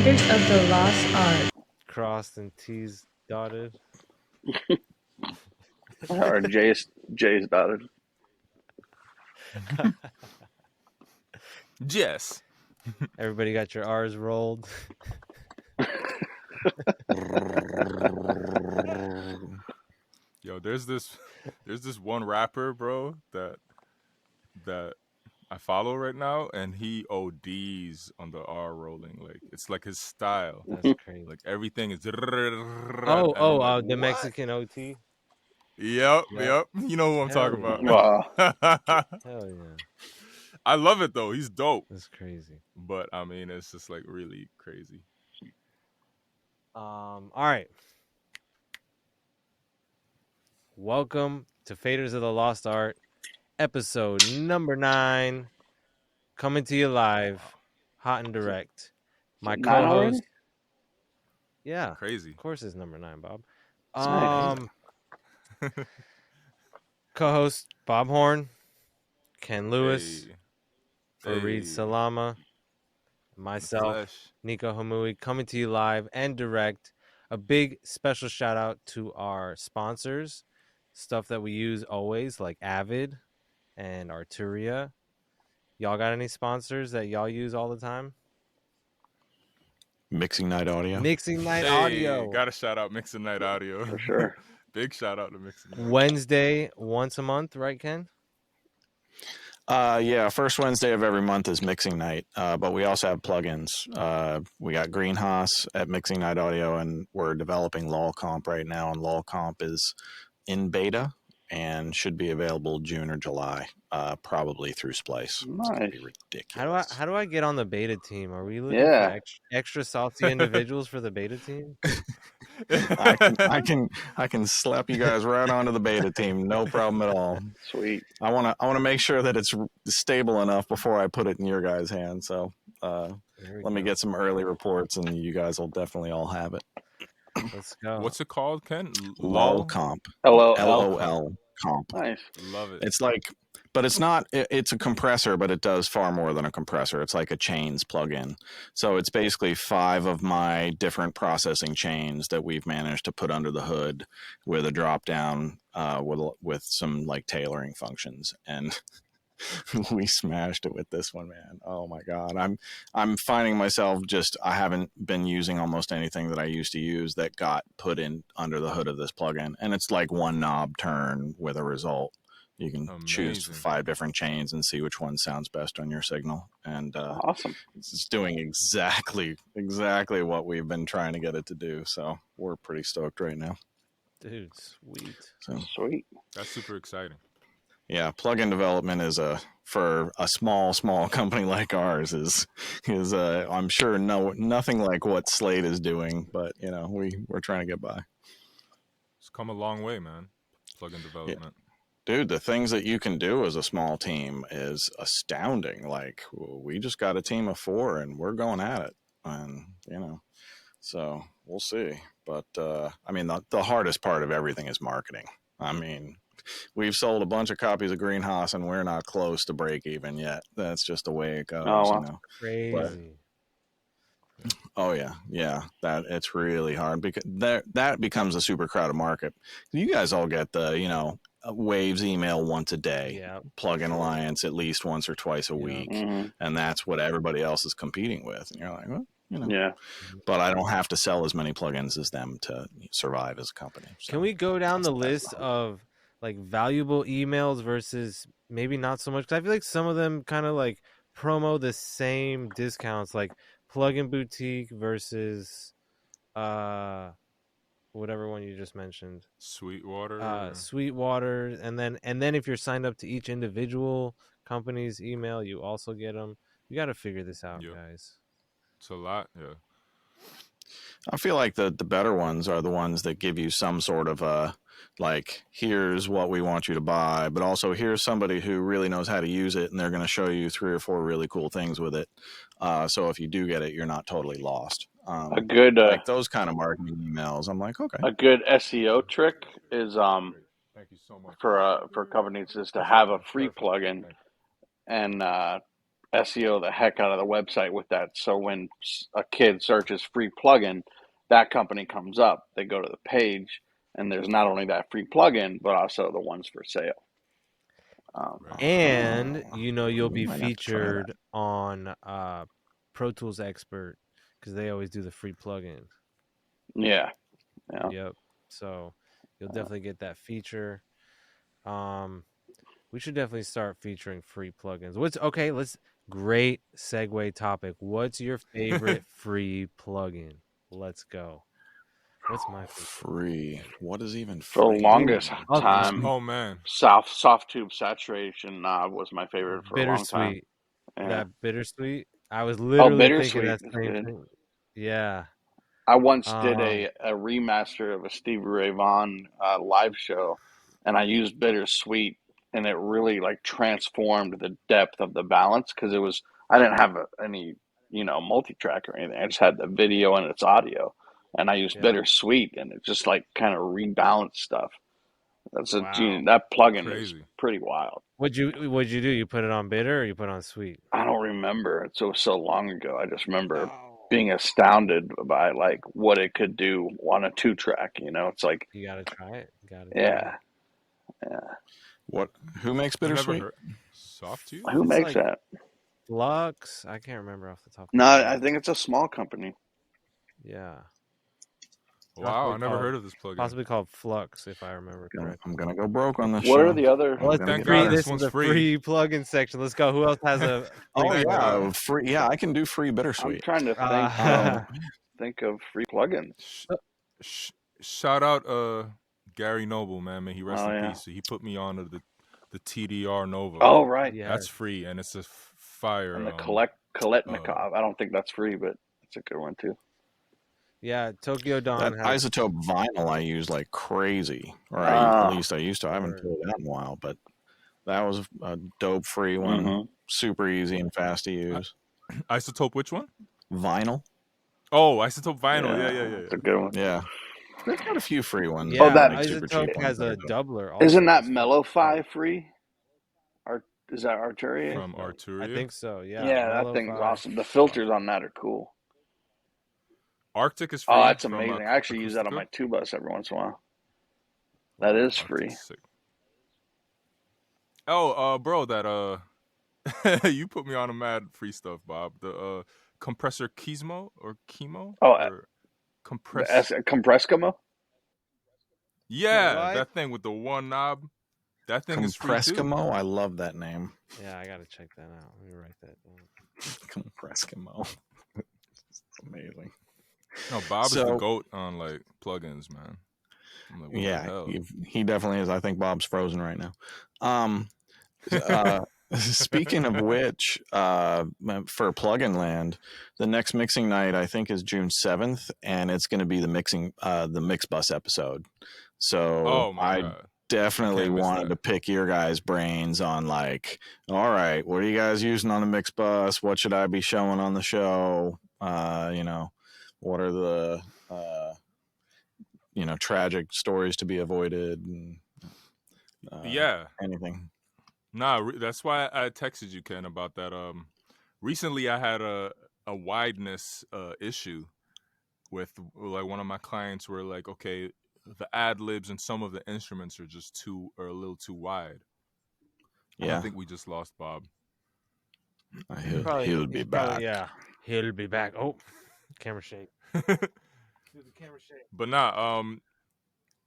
Faders of the Lost Art. Crossed and T's dotted. Or J's dotted. Jess. Everybody got your R's rolled. Yo, there's this one rapper, bro, that I follow right now, and he ODs on the R rolling. Like, it's like his style. That's crazy. Like, everything is. The What? Mexican OT. Yep. You know who I'm Hell talking yeah. about. Hell yeah. I love it though. He's dope. That's crazy. But I mean, it's just like really crazy. All right. Welcome to Faders of the Lost Art, episode number 9, coming to you live, hot and direct. My co-host, yeah, Crazy. of course, it's number 9, Bob. Nice. Co-host Bob Horn, Ken Lewis, Hey. Fareed Salamah, myself, Nico Hamui, coming to you live and direct. A big special shout out to our sponsors. Stuff that we use always, like Avid and Arturia. Y'all got any sponsors that y'all use all the time? Mixing Night Audio. Mixing Night Audio. Gotta shout out Mixing Night Audio. For sure. Big shout out to Mixing Night. Wednesday, once a month, right, Ken? Yeah, first Wednesday of every month is Mixing Night, but we also have plugins. We got Greenhouse at Mixing Night Audio, and we're developing LOL Comp right now, and LOL Comp is in beta and should be available June or July, probably through Splice. Nice. It's gonna be ridiculous. How do I get on the beta team? Are we looking Yeah. for extra salty individuals for the beta team? I can slap you guys right onto the beta team, no problem at all. Sweet. I want to make sure that it's stable enough before I put it in your guys' hands. So let me get some early reports, and you guys will definitely all have it. Let's go. What's it called, Ken? LOL Comp. LOL Comp. Nice. Love it. It's like, but it's not. It's a compressor, but it does far more than a compressor. It's like a chains plugin. So it's basically 5 of my different processing chains that we've managed to put under the hood with a drop down with some like tailoring functions, and we smashed it with this one, man. Oh my god, I'm finding myself I haven't been using almost anything that I used to use that got put in under the hood of this plugin, and it's like one knob turn with a result. You can choose 5 different chains and see which one sounds best on your signal, and awesome. It's doing exactly what we've been trying to get it to do. So we're pretty stoked right now, dude. Sweet. So sweet. That's super exciting. Yeah, plugin development is for a small company like ours is I'm sure nothing like what Slate is doing, but you know we're trying to get by. It's come a long way, man. Plugin development. Yeah. Dude, the things that you can do as a small team is astounding. Like we just got a team of 4 and we're going at it, and so we'll see. But I mean, the hardest part of everything is marketing. I mean, we've sold a bunch of copies of Greenhouse and we're not close to break even yet. That's just the way it goes. Oh, wow. Crazy. Yeah. That it's really hard because that becomes a super crowded market. You guys all get the Waves email once a day. Yeah. Plugin Alliance at least once or twice a week, and that's what everybody else is competing with. And you're like, well, Yeah. But I don't have to sell as many plugins as them to survive as a company. So can we go down the list of like valuable emails versus maybe not so much? Because I feel like some of them kind of like promo the same discounts, like Plugin Boutique versus whatever one you just mentioned, Sweetwater. And then if you're signed up to each individual company's email, you also get them. You got to figure this out, guys. It's a lot. Yeah. I feel like the better ones are the ones that give you some sort of like, here's what we want you to buy, but also here's somebody who really knows how to use it, and they're going to show you 3 or 4 really cool things with it. So if you do get it, you're not totally lost. A good like those kind of marketing emails, I'm like, okay. A good SEO trick is Thank you so much. for companies is to have a free plugin and SEO the heck out of the website with that. So when a kid searches free plugin, that company comes up. They go to the page, and there's not only that free plugin, but also the ones for sale. And you'll be might have to try that. featured on Pro Tools Expert because they always do the free plugins. Yeah. Yep. So you'll definitely get that feature. We should definitely start featuring free plugins. Great segue topic. What's your favorite free plugin? Let's go. What's my favorite? Free? What is even free? For the longest Ooh. time, Oh man, soft tube saturation knob was my favorite for a long time. Bittersweet. Yeah. That bittersweet. I was literally thinking Bittersweet that is same good. thing. Yeah. I once did a remaster of a Stevie Ray Vaughan live show, and I used Bittersweet, and it really like transformed the depth of the balance because I didn't have any multi-track or anything. I just had the video and its audio, and I used Bittersweet, and it just like kind of rebalanced stuff. That plugin is crazy. pretty wild. What'd you do? You put it on bitter or you put it on sweet? I don't remember. It was so long ago. I just remember being astounded by like what it could do on a 2-track. It's like You gotta try it. yeah. What? Who makes Never Bittersweet? heard. Soft tube? Who makes that? Flux? I can't remember off the top of No, my head. I think it's a small company. Yeah. Wow, I never heard of this plugin. Possibly called Flux, if I remember correctly. I'm gonna go broke on this. What show. are the other? Well, Thank God this this one's is a free. free plugin section. Let's go. Who else has a? Free. Yeah, I can do free I'm Bittersweet. trying to think of free plugins. Shout out Gary Noble, man. May he rest in peace. He put me on to the TDR Nova. Oh right, yeah, that's free, and it's a fire. And the Koletnikov. I don't think that's free, but it's a good one too. Yeah, Tokyo Dawn. That Isotope vinyl I use like crazy, or at least I used to. I haven't played that in a while, but that was a dope free one. Super easy and fast to use. Isotope, which one? Vinyl. Oh, Isotope vinyl. Yeah. It's a good one. Yeah. They've got a few free ones. Yeah, that Isotope has a doubler. Also. Isn't that Mellow-Fi free? Is that Arturia? From Arturia? I think so, yeah. Yeah, that thing's awesome. The filters on that are cool. Arctic is free. Oh, that's amazing. I actually use that on my 2-bus every once in a while. That is free. Sick. Oh, bro, that you put me on a mad free stuff, Bob. The compressor Kismo or Chemo? Oh, Comprescamo? Yeah, that thing with the one knob. That thing is free too. Comprescamo? I love that name. Yeah, I gotta check that out. Let me write that down. Comprescamo. Amazing. No, Bob is the GOAT on like plugins, man. I'm like, what the hell? He definitely is. I think Bob's frozen right now. Speaking of which, for Plugin Land, the next mixing night I think is June 7th, and it's going to be the Mix Bus episode. So I definitely wanted to pick your guys' brains on like, all right, what are you guys using on the Mix Bus? What should I be showing on the show? What are the tragic stories to be avoided? And, anything. Nah, that's why I texted you, Ken, about that. Recently I had a wideness issue with like one of my clients where like, okay, the ad libs and some of the instruments are a little too wide. Yeah. I think we just lost Bob. He'll be back. He'll be back. Oh, camera shake. But nah,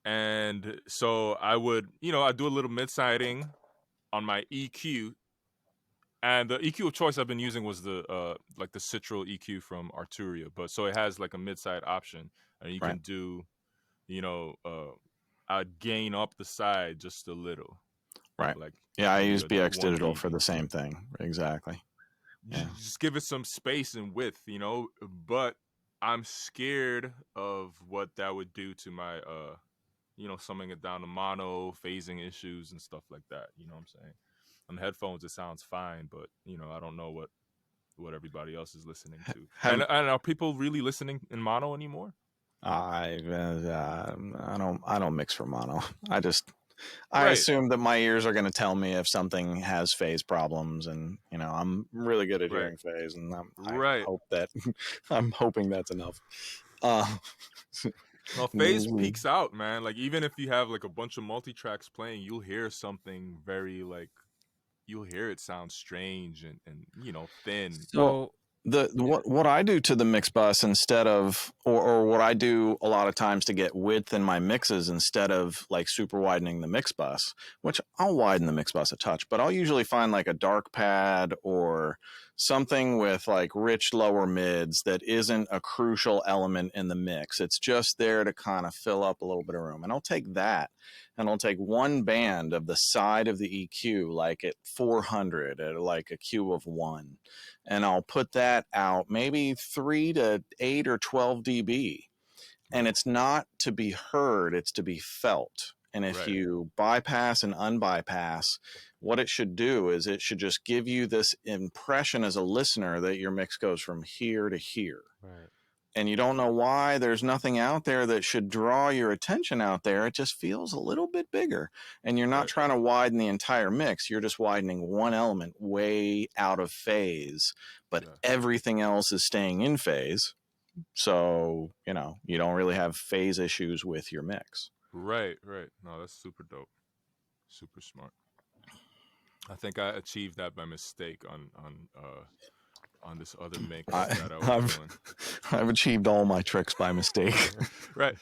and so I would, I do a little mid-siding on my EQ, and the EQ of choice I've been using was the like the Citral EQ from Arturia, but so it has like a mid-side option, and you can do, I'd gain up the side just a little. Right. Like I use BX Digital for the same thing. Exactly. Yeah. Just give it some space and width, but I'm scared of what that would do to my summing it down to mono, phasing issues and stuff like that. You know what I'm saying? On the headphones it sounds fine, but I don't know what everybody else is listening to. And are people really listening in mono anymore? I don't mix for mono. I assume that my ears are going to tell me if something has phase problems, and I'm really good at hearing phase, and I hope that I'm hoping that's enough. Well, phase peaks out, man. Like even if you have like a bunch of multi-tracks playing, you'll hear something very like you'll hear it sound strange and thin. So what I do to the mix bus instead of or what I do a lot of times to get width in my mixes instead of like super widening the mix bus, which I'll widen the mix bus a touch, but I'll usually find like a dark pad or something with like rich lower mids that isn't a crucial element in the mix. It's just there to kind of fill up a little bit of room. And I'll take that and I'll take one band of the side of the EQ, like at 400 at like a Q of 1. And I'll put that out maybe 3 to 8 or 12 dB. And it's not to be heard, it's to be felt. And if you bypass and unbypass, what it should do is it should just give you this impression as a listener that your mix goes from here to here. Right. And you don't know why. There's nothing out there that should draw your attention out there. It just feels a little bit bigger. And you're not trying to widen the entire mix. You're just widening one element way out of phase. But everything else is staying in phase. So, you don't really have phase issues with your mix. Right. No, that's super dope. Super smart. I think I achieved that by mistake on this other mix that I was doing. I've achieved all my tricks by mistake. Right.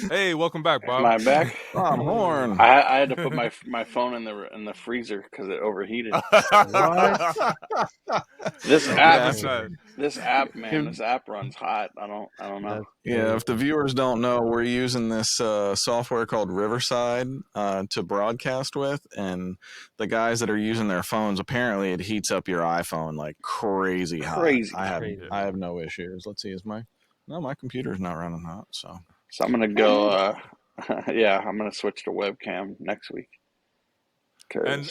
Hey, welcome back, Bob. Am I back? Bob Horn. I had to put my phone in the freezer because it overheated. What? This app, man, this app runs hot. I don't know. Yeah, if the viewers don't know, we're using this software called Riverside to broadcast with, and the guys that are using their phones, apparently it heats up your iPhone like crazy hot. I have no issues. Let's see, my computer's not running hot, so I'm gonna go. I'm gonna switch to webcam next week. And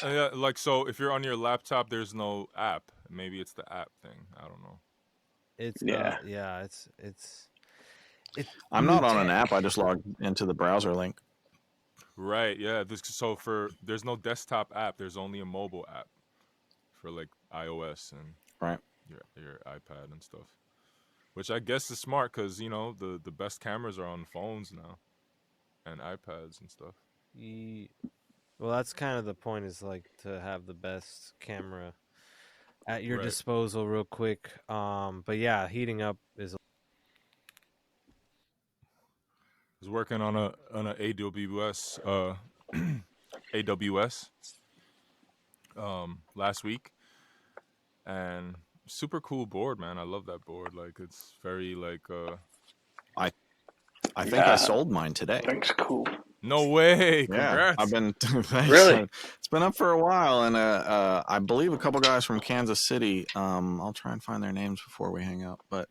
so if you're on your laptop, there's no app. Maybe it's the app thing. I don't know. It's I'm not on an app. I just logged into the browser link. Right. Yeah. There's no desktop app. There's only a mobile app for like iOS and your iPad and stuff. Which I guess is smart because the best cameras are on phones now, and iPads and stuff. Well, that's kind of the point, is like to have the best camera at your disposal real quick. But yeah, heating up is. I was working on a AWS last week, and super cool board, man. I love that board. Like it's very like I think I sold mine today. Thanks, cool. No way! Congrats. Yeah, I've been really. It's been up for a while, and I believe a couple guys from Kansas City. I'll try and find their names before we hang up, but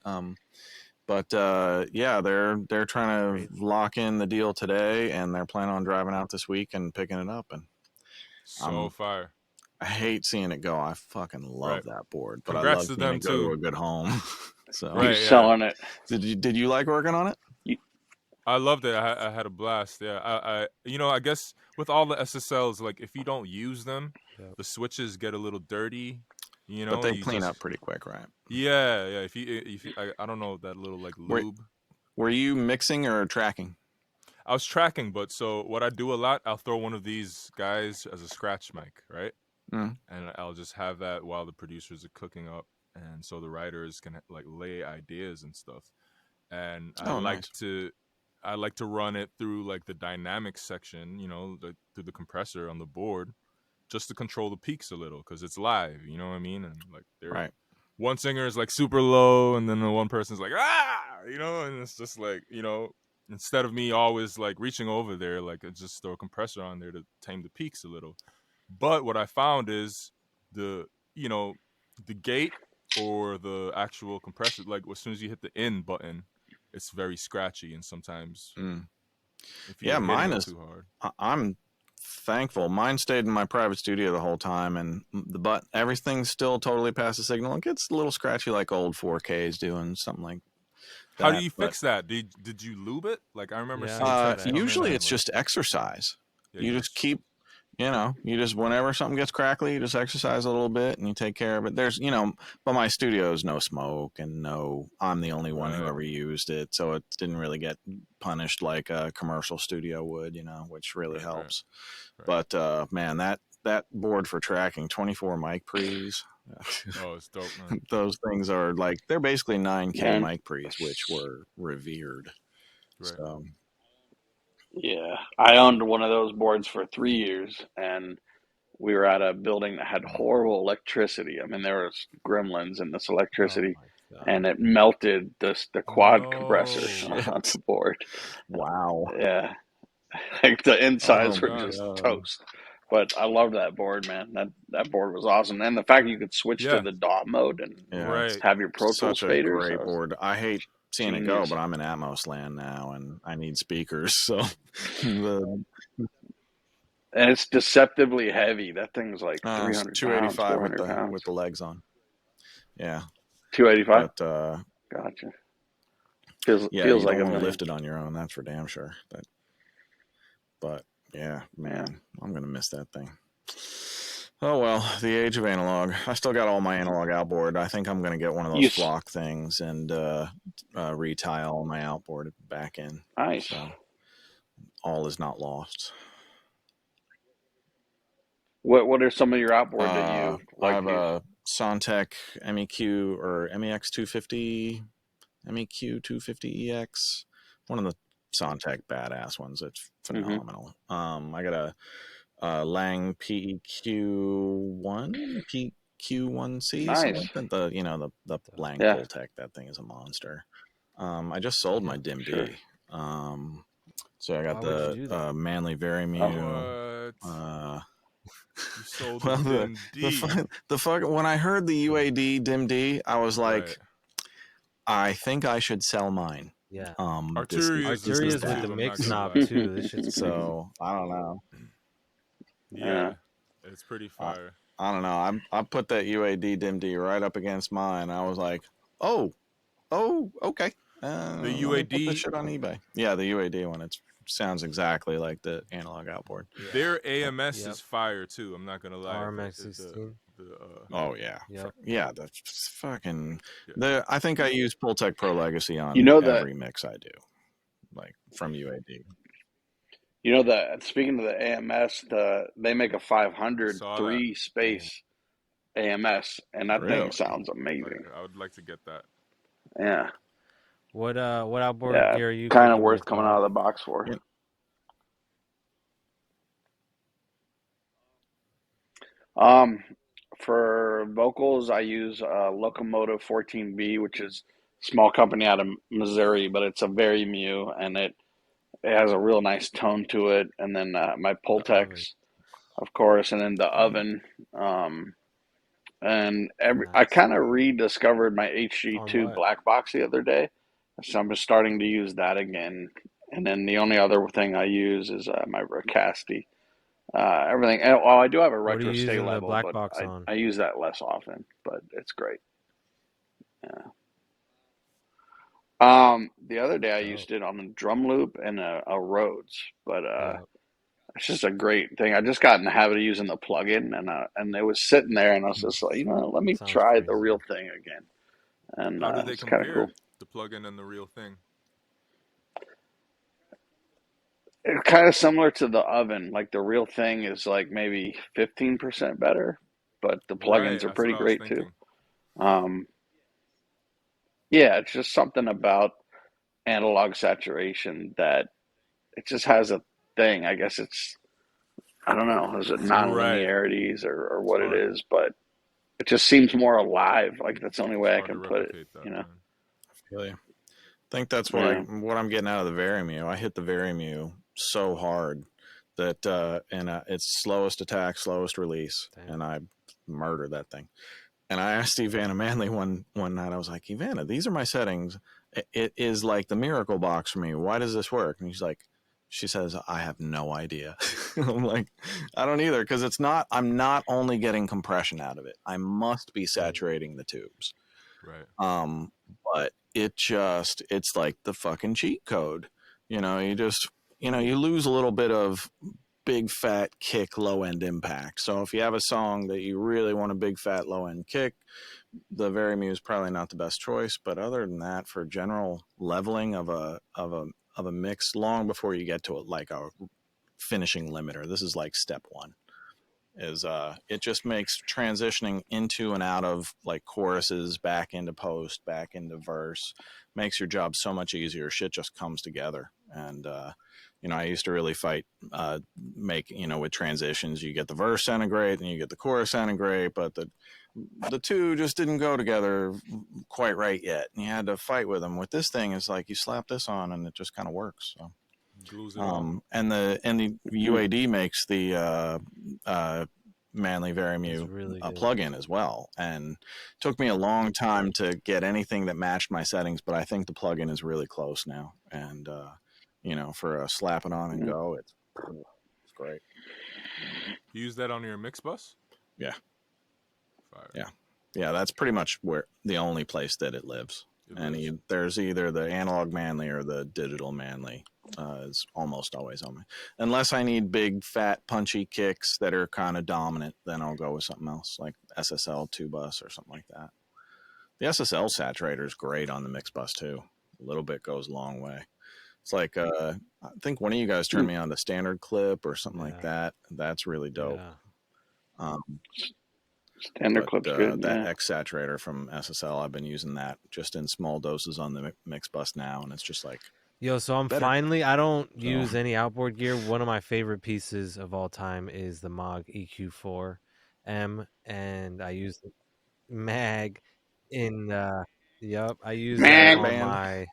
yeah, they're trying to lock in the deal today, and they're planning on driving out this week and picking it up. And fire. I hate seeing it go. I fucking love that board, but Congrats I love to seeing them it go to a good home. So selling it. Did you like working on it? I loved it. I had a blast. Yeah, I guess with all the SSLs, like if you don't use them, the switches get a little dirty. But they clean up pretty quick, right? Yeah. If you I don't know, that little like lube. Were you mixing or tracking? I was tracking, but so what I do a lot, I'll throw one of these guys as a scratch mic, right? And I'll just have that while the producers are cooking up, and so the writers can like lay ideas and stuff. And I like to run it through like the dynamics section, through the compressor on the board, just to control the peaks a little because it's live, you know what I mean? And like one singer is like super low, and then the one person's like and it's just like instead of me always like reaching over there, like I just throw a compressor on there to tame the peaks a little. But what I found is the gate or the actual compressor, like as soon as you hit the in button, it's very scratchy, and sometimes mine is too hard. I'm thankful. Mine stayed in my private studio the whole time, and everything's still totally past the signal. It gets a little scratchy, like old 4Ks doing something like that. How do you fix that? Did you lube it? Like I remember seeing usually it's just exercise. you just keep, you just, whenever something gets crackly, you just exercise a little bit and you take care of it. There's, but my studio is no smoke and I'm the only one who ever used it. So it didn't really get punished like a commercial studio would, which really helps. Right. But, man, that board for tracking 24 mic pre's. Oh, it's dope, man. Those things are they're basically 9K mic pre's, which were revered. Right. So. Yeah, I owned one of those boards for 3 years, and we were at a building that had horrible electricity. I mean, there was gremlins in this electricity, and it melted the quad compressor on the board. Wow. Yeah, like the insides were just toast. But I loved that board, man. That board was awesome, and the fact you could switch to the DAW mode and have your Pro Tools faders. Such a great board. I hate seeing it go, but I'm in Atmos land now, and I need speakers. So, and it's deceptively heavy. That thing's like 300 285 pounds, 400 pounds. with the legs on. Yeah, 285. But gotcha. Feels you like don't a want to million. lift it on your own. That's for damn sure. But yeah, man, I'm gonna miss that thing. Oh well, the age of analog. I still got all my analog outboard. I think I'm gonna get one of those flock things and retile my outboard back in. Nice. So all is not lost. What are some of your outboard that you like? I have a Sontec MEQ or MEX 250, MEQ 250EX, one of the Sontec badass ones. It's phenomenal. I got a Lang PEQ1, PQ1C. Nice. The Lang Pultec. That thing is a monster. I just sold my DIM D. So I got the Manly Verimue. You sold the DIM D. When I heard the UAD DIM D, I was like, I think I should sell mine. Yeah. Arteria's with the mix knob too. This shit's crazy. So I don't know. Yeah, it's pretty fire. I don't know. I put that UAD DIM D right up against mine. I was like, oh, okay. The UAD put this shit on eBay. Yeah, the UAD one. It sounds exactly like the analog outboard. Yeah. Their AMS is fire too. I'm not gonna lie. RMX 16. Oh yeah, that's fucking. I think I use Pultec Pro Legacy on every mix I do, like from UAD. You know that speaking of the AMS, they make a 500 3-space AMS, and that thing sounds amazing. I would like to get that. Yeah. What outboard gear are you? Kind of worth coming out of the box for. Yeah. For vocals, I use Locomotive 14B, which is a small company out of Missouri, but it's a Verimue, and it has a real nice tone to it. And then my Pultecs, of course, and then the oven. And I kind of rediscovered my HG2 black box the other day, so I'm just starting to use that again. And then the only other thing I use is my Ricasti. Everything. I do have a retro stay level, but I use that less often. But it's great. Yeah. The other day I used it on a drum loop and a Rhodes, but it's just a great thing. I just got in the habit of using the plugin, and it was sitting there, and I was just like, let me try the real thing again. And how did they compare kind of cool. The plugin and the real thing? It's kind of similar to the oven. Like the real thing is like maybe 15% better, but the plugins are pretty great too. Yeah, it's just something about analog saturation that it just has a thing. I guess I don't know, is it non-linearities or what it is, but it just seems more alive. Like that's the only way I can put it, I feel you. I think that's what I'm getting out of the Verimue. I hit the Verimue so hard that it's slowest attack, slowest release, and I murdered that thing. And I asked Ivana Manley one night, I was like, Ivana, these are my settings. It is like the miracle box for me. Why does this work? And she says, I have no idea. I'm like, I don't either, because I'm not only getting compression out of it. I must be saturating the tubes. Right. But it's like the fucking cheat code. You lose a little bit of big fat kick low end impact. So if you have a song that you really want a big fat low end kick, the Verimue is probably not the best choice. But other than that, for general leveling of a mix, long before you get to it, like a finishing limiter, this is like step one. Is it just makes transitioning into and out of like choruses, back into post, back into verse, makes your job so much easier. Shit just comes together. And I used to really fight with transitions. You get the verse sounding great and you get the chorus sounding great, but the two just didn't go together quite right yet, and you had to fight with them. With this thing, it's like you slap this on and it just kind of works. So glues it on. and the UAD makes the Manly Verimue really a plugin as well, and it took me a long time to get anything that matched my settings, but I think the plugin is really close now, and for a slap it on and go, it's great. You use that on your mix bus? Yeah. Fire. Yeah, that's pretty much where the only place that it lives. There's either the analog Manly or the digital Manly. Is almost always on me. Unless I need big, fat, punchy kicks that are kind of dominant, then I'll go with something else, like SSL 2-bus or something like that. The SSL saturator is great on the mix bus, too. A little bit goes a long way. It's like, I think one of you guys turned me on to Standard Clip or something like that. That's really dope. Yeah. Standard Clip's good. That X saturator from SSL, I've been using that just in small doses on the mix bus now, and it's just like, so I'm better. I don't use any outboard gear. One of my favorite pieces of all time is the Moog EQ4M, and I use the Mag in I use that on my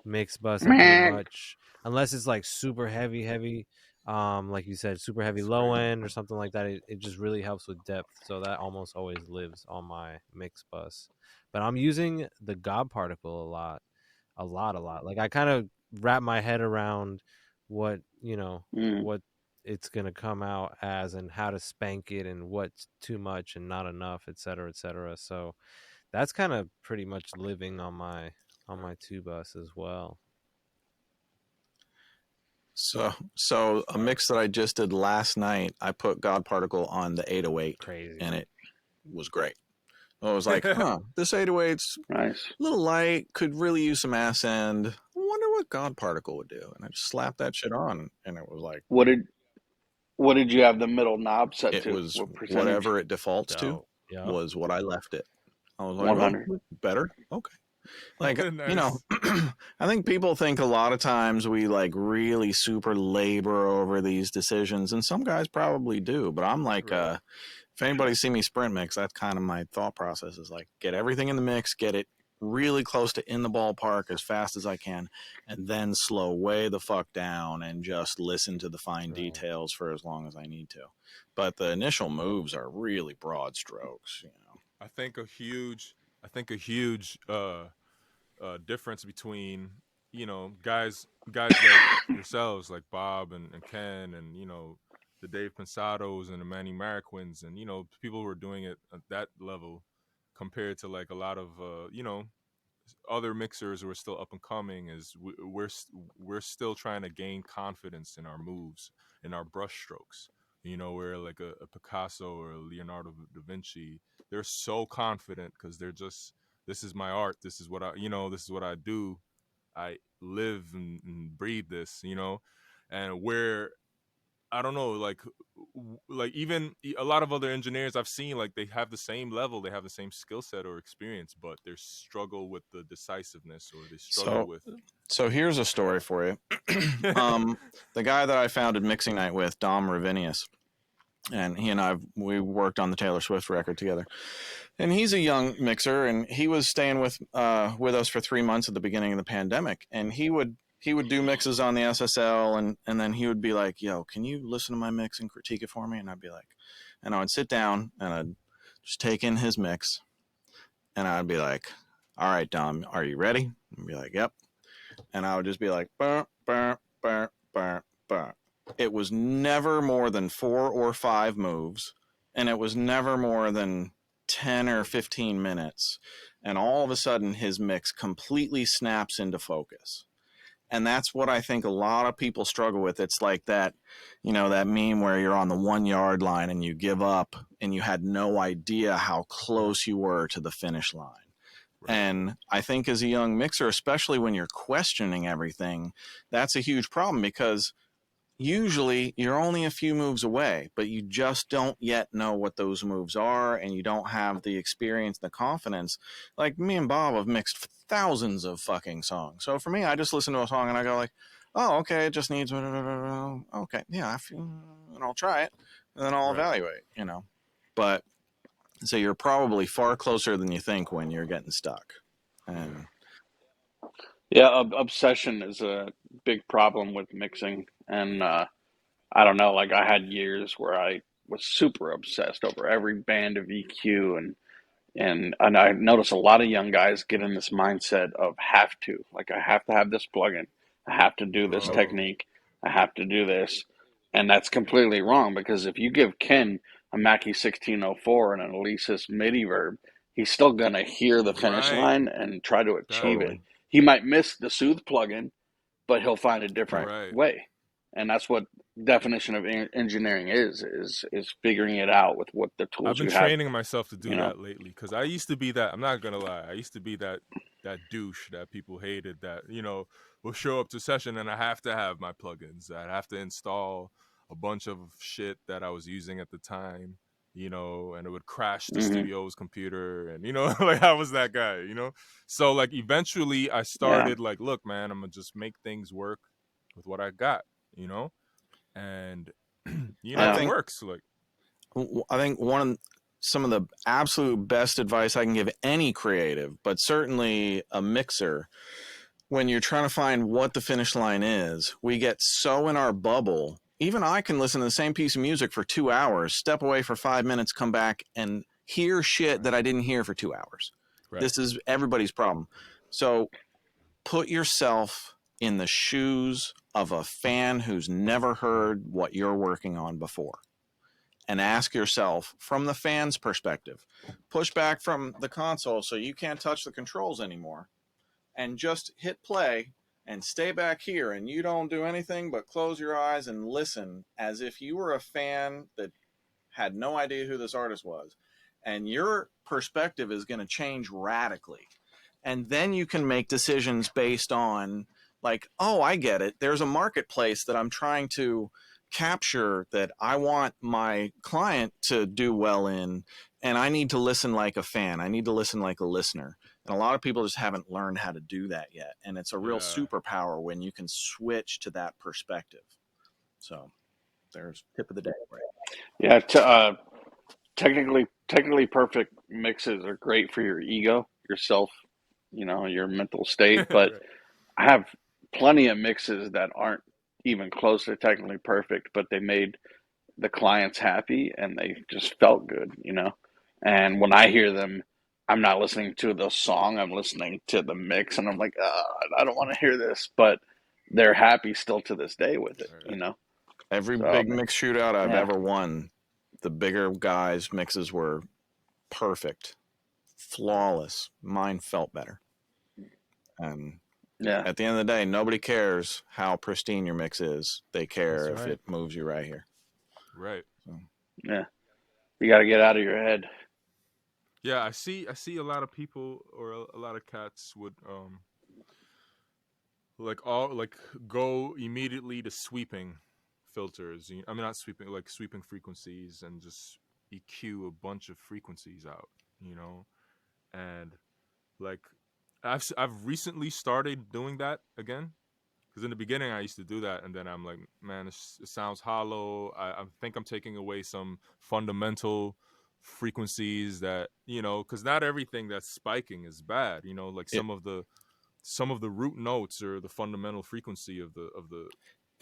mix bus, and pretty much unless it's like super heavy, like you said, super heavy low end or something like that, it just really helps with depth. So that almost always lives on my mix bus. But I'm using the God particle a lot. Like I kind of wrap my head around what what it's gonna come out as and how to spank it and what's too much and not enough, et cetera. So that's kind of pretty much living on my 2-bus as well. So a mix that I just did last night, I put God particle on the 808. Crazy. And it was great. I was like, this 808's nice. A little light, could really use some ass end. I wonder what God particle would do. And I just slapped that shit on, and it was like, what did you have the middle knob set it to? was whatever it defaults to was what I left it. I was like, 100. Better? Okay. Like, nice. I think people think a lot of times we like really super labor over these decisions, and some guys probably do, but I'm like, if anybody see me sprint mix, that's kind of my thought process, is like, get everything in the mix, get it really close to in the ballpark as fast as I can, and then slow way the fuck down and just listen to the fine details for as long as I need to. But the initial moves are really broad strokes, I think a huge difference between guys like yourselves, like Bob and Ken, and the Dave Pensados and the Manny Marquins, and people who are doing it at that level, compared to like a lot of other mixers who are still up and coming, is we're still trying to gain confidence in our moves, in our brush strokes. Where like a Picasso or a Leonardo da Vinci, they're so confident because they're just, this is my art, this is what this is what I do, I live and breathe this, and where I don't know, like even a lot of other engineers I've seen, like they have the same level, they have the same skill set or experience, but they struggle with the decisiveness, or they struggle with. So here's a story for you. The guy that I founded Mixing Night with, Dom Ravinius, and he and we worked on the Taylor Swift record together. And he's a young mixer, and he was staying with us for 3 months at the beginning of the pandemic, and he would do mixes on the SSL, and then he would be like, yo, can you listen to my mix and critique it for me? And I'd be like, and I would sit down and I'd just take in his mix, and I'd be like, all right, Dom, are you ready? And be like, yep. And I would just be like, burr, burr, burr, burr, burr. It was never more than 4 or 5 moves, and it was never more than 10 or 15 minutes. And all of a sudden, his mix completely snaps into focus. And that's what I think a lot of people struggle with. It's like that, that meme where you're on the 1 yard line and you give up and you had no idea how close you were to the finish line. Right. And I think as a young mixer, especially when you're questioning everything, that's a huge problem, because usually you're only a few moves away, but you just don't yet know what those moves are, and you don't have the experience, the confidence. Like me and Bob have mixed thousands of fucking songs. So for me, I just listen to a song and I go like, oh, okay, it just needs, okay, yeah, and I'll try it, and then I'll evaluate, But so you're probably far closer than you think when you're getting stuck. And yeah, obsession is a big problem with mixing. And I don't know, like I had years where I was super obsessed over every band of EQ, and I notice a lot of young guys get in this mindset of have to, like I have to have this plugin, I have to do this technique, I have to do this, and that's completely wrong, because if you give Ken a Mackie 1604 and an Alesis MIDI verb, he's still gonna hear the finish line and try to achieve it. He might miss the Soothe plugin, but he'll find a different way, and that's what definition of engineering is figuring it out with what the tools you have. I've been training myself to do that lately, because I used to be that. I'm not gonna lie. I used to be that douche that people hated, that will show up to session and I have to have my plugins. I have to install a bunch of shit that I was using at the time, and it would crash the studio's computer, and like I was that guy, So like eventually I started like, look, man, I'm gonna just make things work with what I got, and it works. Like I think some of the absolute best advice I can give any creative, but certainly a mixer, when you're trying to find what the finish line is, we get so in our bubble. Even I can listen to the same piece of music for 2 hours, step away for 5 minutes, come back and hear shit that I didn't hear for 2 hours. Right. This is everybody's problem. So put yourself in the shoes of a fan who's never heard what you're working on before, and ask yourself, from the fan's perspective, push back from the console so you can't touch the controls anymore, and just hit play and stay back here, and you don't do anything but close your eyes and listen as if you were a fan that had no idea who this artist was. And your perspective is going to change radically. And then you can make decisions based on like, oh, I get it. There's a marketplace that I'm trying to capture that I want my client to do well in, and I need to listen like a fan. I need to listen like a listener. And a lot of people just haven't learned how to do that yet. And it's a real superpower when you can switch to that perspective. So there's tip of the day. Right? Yeah. Technically perfect mixes are great for your ego, yourself, your mental state. But I have plenty of mixes that aren't even close to technically perfect, but they made the clients happy and they just felt good, And when I hear them, I'm not listening to the song, I'm listening to the mix, and I'm like, I don't want to hear this, but they're happy still to this day with it, Every big mix shootout I've ever won, the bigger guys' mixes were perfect, flawless. Mine felt better. And at the end of the day, nobody cares how pristine your mix is. They care if it moves you right here. Right. So. Yeah. You got to get out of your head. Yeah, I see a lot of people, or a lot of cats would go immediately to sweeping filters. I mean, not sweeping, like sweeping frequencies, and just EQ a bunch of frequencies out, and like I've recently started doing that again, because in the beginning I used to do that, and then I'm like, man, it sounds hollow. I think I'm taking away some fundamental frequencies that, because not everything that's spiking is bad, like some of the root notes or the fundamental frequency of the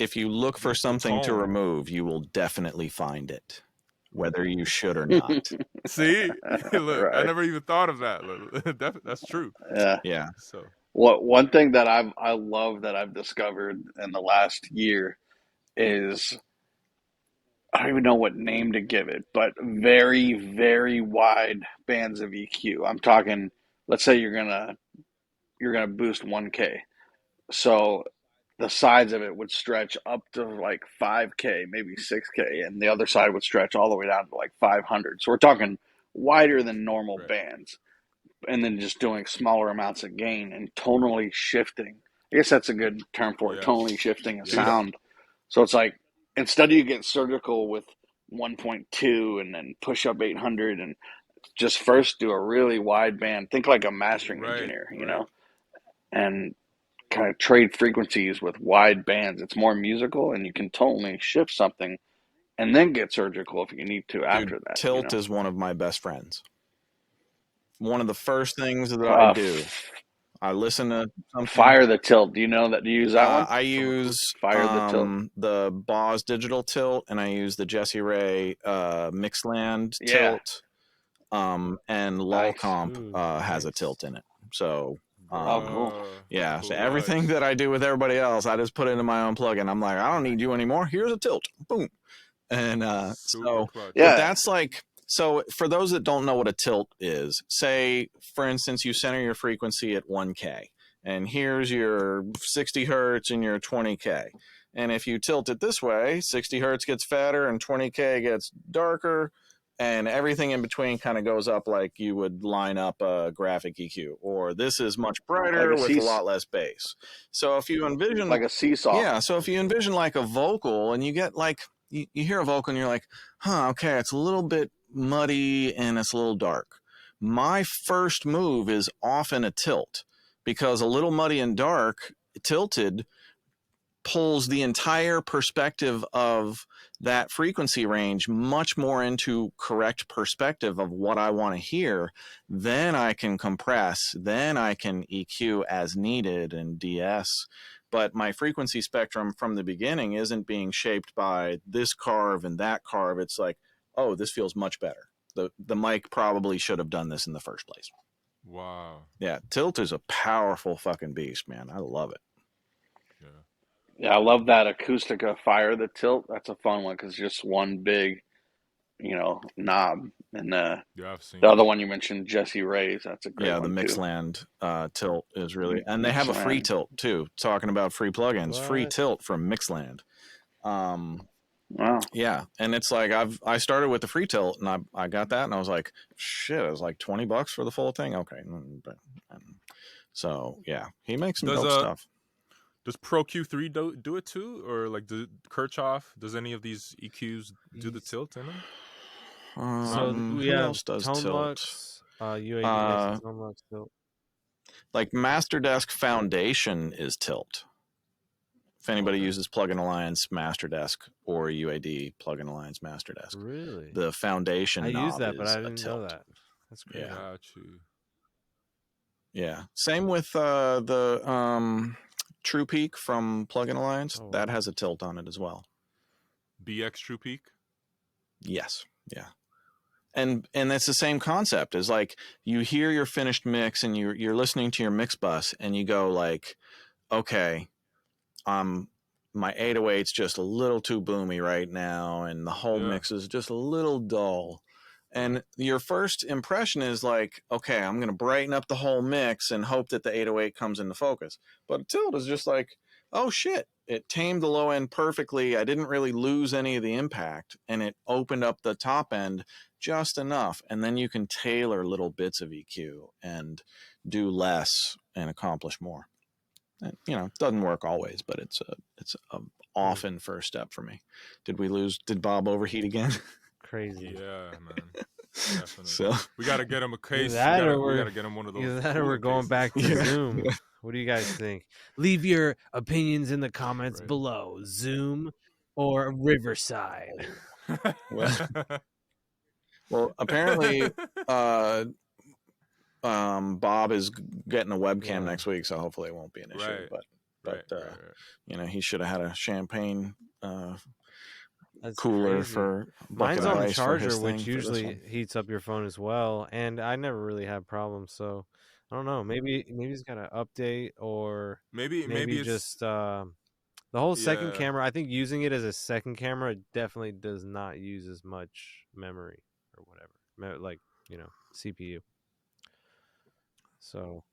if you look for something to remove, you will definitely find it, whether you should or not. See, look, I never even thought of that. That's true. Yeah. So one thing that I love that I've discovered in the last year is, I don't even know what name to give it, but very, very wide bands of EQ. I'm talking, let's say you're gonna boost 1K. So the sides of it would stretch up to like 5K, maybe 6K, and the other side would stretch all the way down to like 500. So we're talking wider than normal bands, and then just doing smaller amounts of gain and tonally shifting. I guess that's a good term for it, tonally shifting a sound. So it's like, instead of you get surgical with 1.2 and then push up 800 and just first do a really wide band, think like a mastering engineer, you know, and kind of trade frequencies with wide bands. It's more musical, and you can tonally shift something and then get surgical if you need to after that. Tilt is one of my best friends. One of the first things that I do, I listen to something. Fire the Tilt. Do you know that? Do you use that one? I use Fire the Tilt, the Boz digital tilt, and I use the Jesse Ray Mixland tilt. And Lol Comp has a tilt in it. So cool. Yeah, so everything that I do with everybody else, I just put into my own plugin. I'm like, I don't need you anymore. Here's a tilt. Boom. And but that's like, so for those that don't know what a tilt is, say, for instance, you center your frequency at 1K, and here's your 60 hertz and your 20K. And if you tilt it this way, 60 hertz gets fatter and 20K gets darker, and everything in between kind of goes up like you would line up a graphic EQ. Or this is much brighter with a lot less bass. So if you envision... like a seesaw. Yeah, so if you envision like a vocal, and you get like... You hear a vocal and you're like, okay, it's a little bit muddy and it's a little dark. My first move is often a tilt, because a little muddy and dark, tilted, pulls the entire perspective of that frequency range much more into correct perspective of what I want to hear. Then I can compress, then I can EQ as needed and DS. But my frequency spectrum from the beginning isn't being shaped by this carve and that carve. It's like, oh, this feels much better. The mic probably should have done this in the first place. Wow. Yeah, tilt is a powerful fucking beast, man. I love it. Yeah, I love that Acoustica Fire the Tilt. That's a fun one because just one big, knob. And the other one you mentioned, Jesse Ray's. That's a great one. Yeah, the Mixland tilt is really, and they have a free tilt too. Talking about free plugins, free tilt from Mixland. Wow. Yeah, and it's like I started with the free tilt, and I got that, and I was like, shit, it was like $20 for the full thing. Okay, so yeah, he makes some dope stuff. Does Pro Q3 do it too, or like Kirchhoff? Does any of these EQs do the tilt in them? So who else does Tone tilt? Lux, UAD Tone Lux tilt. Like Masterdesk Foundation is tilt. If anybody uses Plugin Alliance Masterdesk or UAD Plugin Alliance Masterdesk, really, the Foundation I knob use that, but is I didn't know that. That's great. Yeah. Got you. Yeah. Same with the True Peak from Plugin Alliance. That has a tilt on it as well. BX True Peak? Yes. Yeah. And it's the same concept. Is like you hear your finished mix and you're listening to your mix bus and you go like, okay, my 808's just a little too boomy right now, and the whole mix is just a little dull. And your first impression is like, okay, I'm going to brighten up the whole mix and hope that the 808 comes into focus. But a tilt is just like, oh shit, it tamed the low end perfectly. I didn't really lose any of the impact, and it opened up the top end just enough. And then you can tailor little bits of EQ and do less and accomplish more. And, it doesn't work always, but it's a often first step for me. Did Bob overheat again? Crazy. Yeah, man. Definitely. So we got to get him a case. We got to get him one of those. Either that or we're going back to Zoom. What do you guys think? Leave your opinions in the comments below. Zoom or Riverside. Well, apparently Bob is getting a webcam next week, so hopefully it won't be an issue. But he should have had a champagne cooler crazy. for mine's on the charger, which which usually heats up your phone as well, and I never really have problems. So I don't know. Maybe it's got an update, or maybe it's just the whole second camera. I think using it as a second camera definitely does not use as much memory or whatever, like CPU. So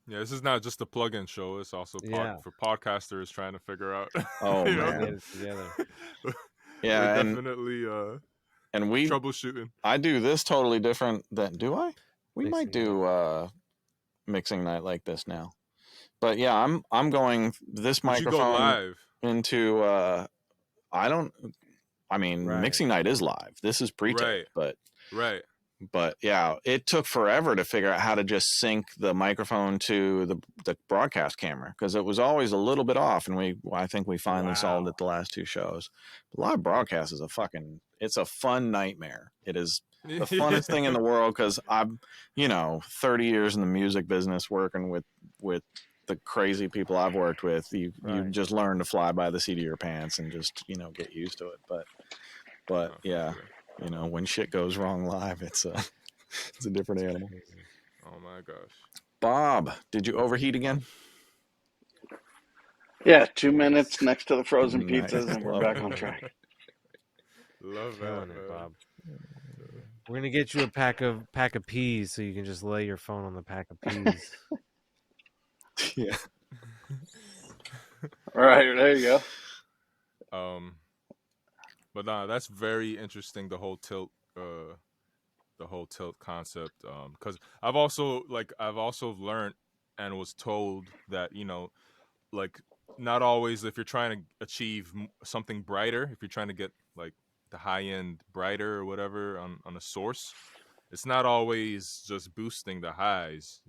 Yeah, this is not just a plug-in show. It's also Yeah. for podcasters trying to figure out. Oh you know? man, Get it together. We're yeah, definitely and we troubleshooting. I do this totally different than do I? We might Mixing do mixing night like this now. But yeah, I'm going this But you go microphone live. into I mean Right. mixing night is live. This is pre-taped, Right. but yeah, it took forever to figure out how to just sync the microphone to the broadcast camera because it was always a little bit off, and I think we finally solved it the last two shows. Live broadcast is it's a fun nightmare. It is the funnest thing in the world because I'm 30 years in the music business working with the crazy people I've worked with. You just learn to fly by the seat of your pants and just get used to it. But yeah. Sure. When shit goes wrong live, it's a different animal. Oh my gosh. Bob, did you overheat again? Yeah, 2 minutes next to the frozen Nice. pizzas, and we're Love back it. on track. Love Killing that, it, man. Bob. We're gonna get you a pack of peas so you can just lay your phone on the pack of peas. Yeah. All right, there you go. But nah, that's very interesting. The whole tilt concept. Because I've also learned and was told that like not always if you're trying to achieve something brighter, if you're trying to get like the high end brighter or whatever on a source, it's not always just boosting the highs.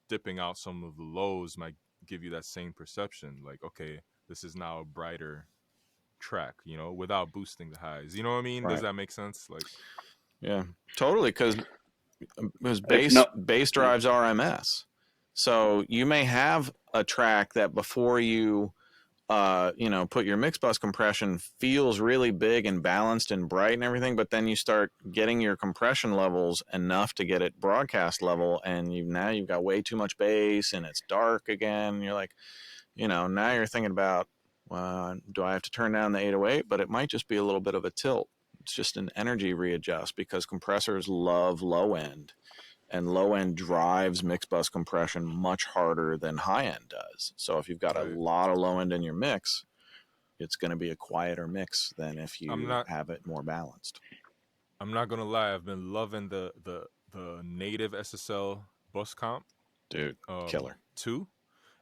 Dipping out some of the lows might give you that same perception. Like, okay, this is now a brighter track, without boosting the highs. You know what I mean? Right. Does that make sense? Like, yeah, totally. Because bass drives RMS, so you may have a track that before you put your mix bus compression feels really big and balanced and bright and everything, but then you start getting your compression levels enough to get it broadcast level, and you've got way too much bass and it's dark again. And you're like, now you're thinking about, do I have to turn down the 808? But it might just be a little bit of a tilt. It's just an energy readjust because compressors love low end, and low end drives mix bus compression much harder than high end does. So if you've got a lot of low end in your mix, it's going to be a quieter mix than if you have it more balanced. I'm not gonna lie, I've been loving the native SSL bus comp, dude, killer 2,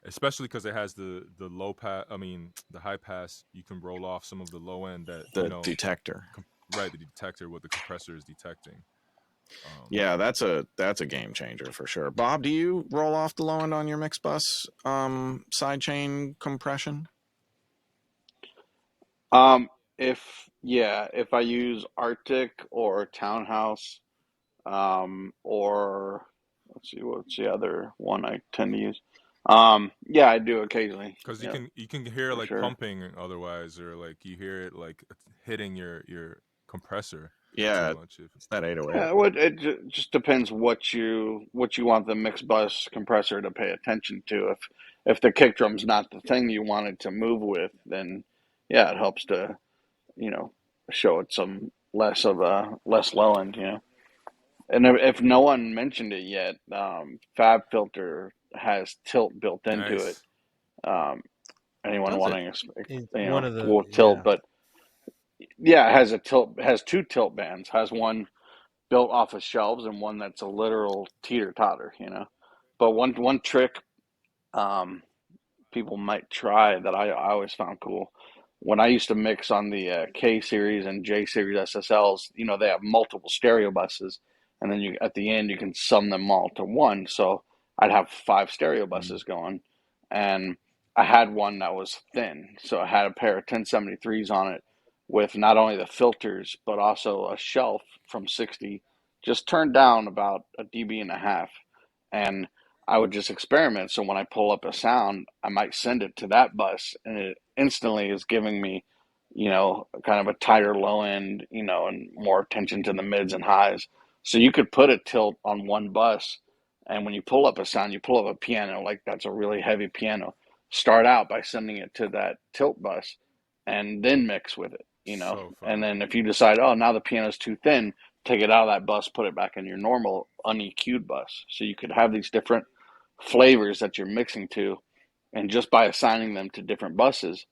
especially because it has the low pass. I mean, the high pass. You can roll off some of the low end that detector. Right, the detector, what the compressor is detecting. Yeah, that's a game changer for sure. Bob, do you roll off the low end on your mix bus sidechain compression? If I use Arctic or Townhouse, or let's see, what's the other one I tend to use? Yeah, I do occasionally. Because you can hear like pumping otherwise, or like you hear it like hitting your compressor. Yeah, too much it's that 808. Yeah, well, it just depends what you want the mix bus compressor to pay attention to. If the kick drum's not the thing you want it to move with, then yeah, it helps to show it some less low end. And if no one mentioned it yet, Fab Filter has tilt built into it. Anyone wanting tilt, but yeah, it has a tilt. It has 2 tilt bands. Has one built off of shelves and one that's a literal teeter totter. But one trick people might try that I always found cool. When I used to mix on the K series and J series SSLs, they have multiple stereo buses, and then at the end you can sum them all to one. So I'd have 5 stereo buses going, and I had one that was thin, so I had a pair of 1073s on it with not only the filters but also a shelf from 60, just turned down about a dB and a half, and I would just experiment. So when I pull up a sound, I might send it to that bus, and it instantly is giving me, kind of a tighter low end, and more attention to the mids and highs. So you could put a tilt on one bus, and when you pull up a sound, you pull up a piano, like that's a really heavy piano. Start out by sending it to that tilt bus, and then mix with it, And then if you decide, oh, now the piano's too thin, take it out of that bus, put it back in your normal uneq'd bus. So you could have these different flavors that you're mixing to, and just by assigning them to different buses,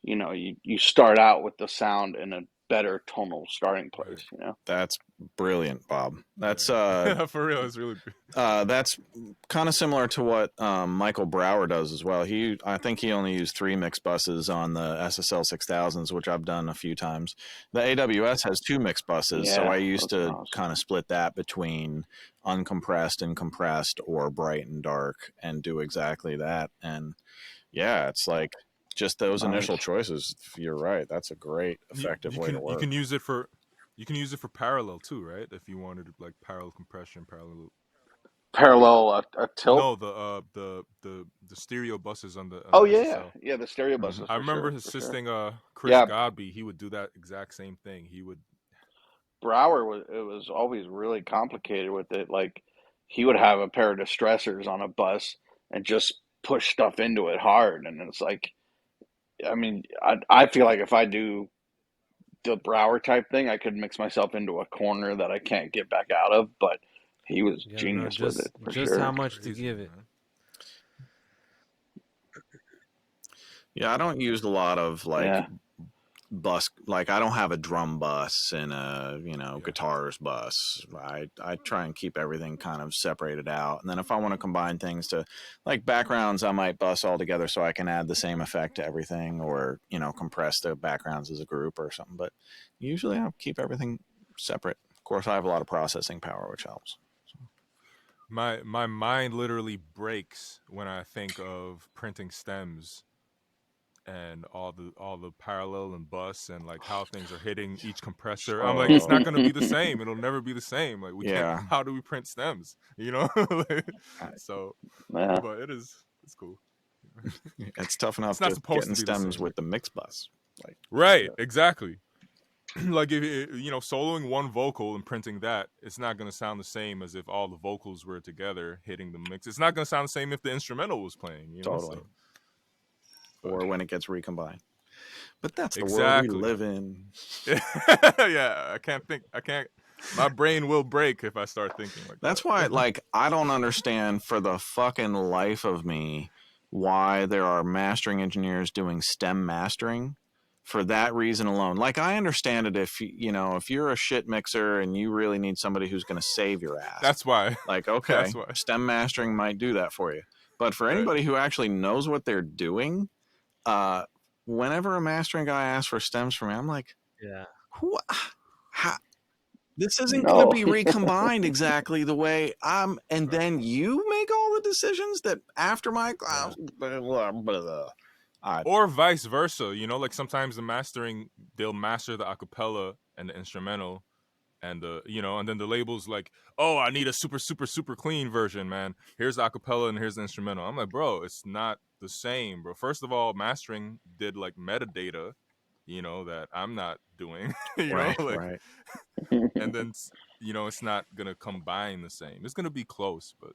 you start out with the sound in a better tonal starting place. That's brilliant, Bob. That's for real. It's really good. That's kind of similar to what Michael Brower does as well. I think he only used 3 mix buses on the SSL 6000s, which I've done a few times. The AWS has 2 mix buses, so I used to kind of split that between uncompressed and compressed, or bright and dark, and do exactly that. And yeah, it's like just those initial choices. You're right. That's a great effective way to work. You can use it for parallel too, right? If you wanted to, like, parallel compression, parallel a tilt. No, the stereo buses on the SSL. Yeah, the stereo buses. I remember assisting Chris Godby. He would do that exact same thing. He would. Brower was always really complicated with it. Like, he would have a pair of distressors on a bus and just push stuff into it hard, and it's like, I mean, I feel like if I do the Brower type thing, I could mix myself into a corner that I can't get back out of. But he was genius with it. Just how much to give it. Yeah, I don't use a lot of bus. Like, I don't have a drum bus and a guitars bus. I try and keep everything kind of separated out. And then if I want to combine things to, like, backgrounds, I might bus all together so I can add the same effect to everything, or compress the backgrounds as a group or something. But usually I keep everything separate. Of course, I have a lot of processing power, which helps. My mind literally breaks when I think of printing stems and all the parallel and bus, and like how things are hitting each compressor. I'm like, it's not going to be the same. It'll never be the same. Like, we can't. How do we print stems? So, but it's cool. It's tough enough just getting stems with the mix bus. Right, exactly. Like, if soloing one vocal and printing that, it's not going to sound the same as if all the vocals were together hitting the mix. It's not going to sound the same if the instrumental was playing. Totally. Or when it gets recombined. But that's the world we live in. Yeah, I can't. My brain will break if I start thinking like that. That's why, like, I don't understand for the fucking life of me why there are mastering engineers doing stem mastering for that reason alone. Like, I understand it if you're a shit mixer and you really need somebody who's going to save your ass. That's why. Like, okay, stem mastering might do that for you. But for anybody who actually knows what they're doing, whenever a mastering guy asks for stems from me, I'm like, this isn't going to be recombined exactly the way and then you make all the decisions that after my class, or vice versa. Like, sometimes the mastering, they'll master the acapella and the instrumental, and and then the label's like, oh, I need a super, super, super clean version, man. Here's the acapella and here's the instrumental. I'm like, bro, it's not the same, bro. First of all, mastering did, like, metadata, that I'm not doing, right. And then, it's not going to combine the same. It's going to be close, but,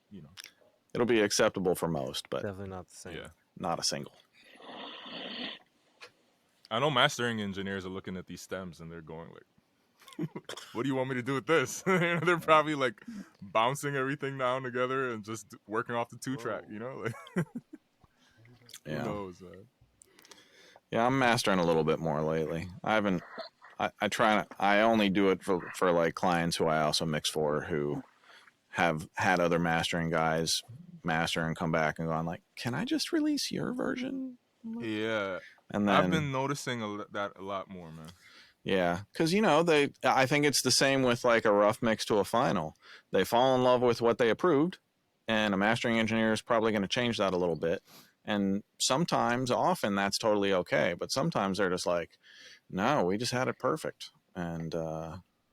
it'll be acceptable for most, but definitely not the same. Yeah. Not a single. I know mastering engineers are looking at these stems and they're going like, what do you want me to do with this? They're probably, like, bouncing everything down together and just working off the 2-track, like, yeah. Who knows, man? Yeah, I'm mastering a little bit more lately. I haven't. I only do it for like clients who I also mix for, who have had other mastering guys master and come back and gone like, can I just release your version? Yeah, and then I've been noticing that a lot more, man. Yeah, because I think it's the same with, like, a rough mix to a final. They fall in love with what they approved, and a mastering engineer is probably going to change that a little bit. And often that's totally okay, but sometimes they're just like, no, we just had it perfect. And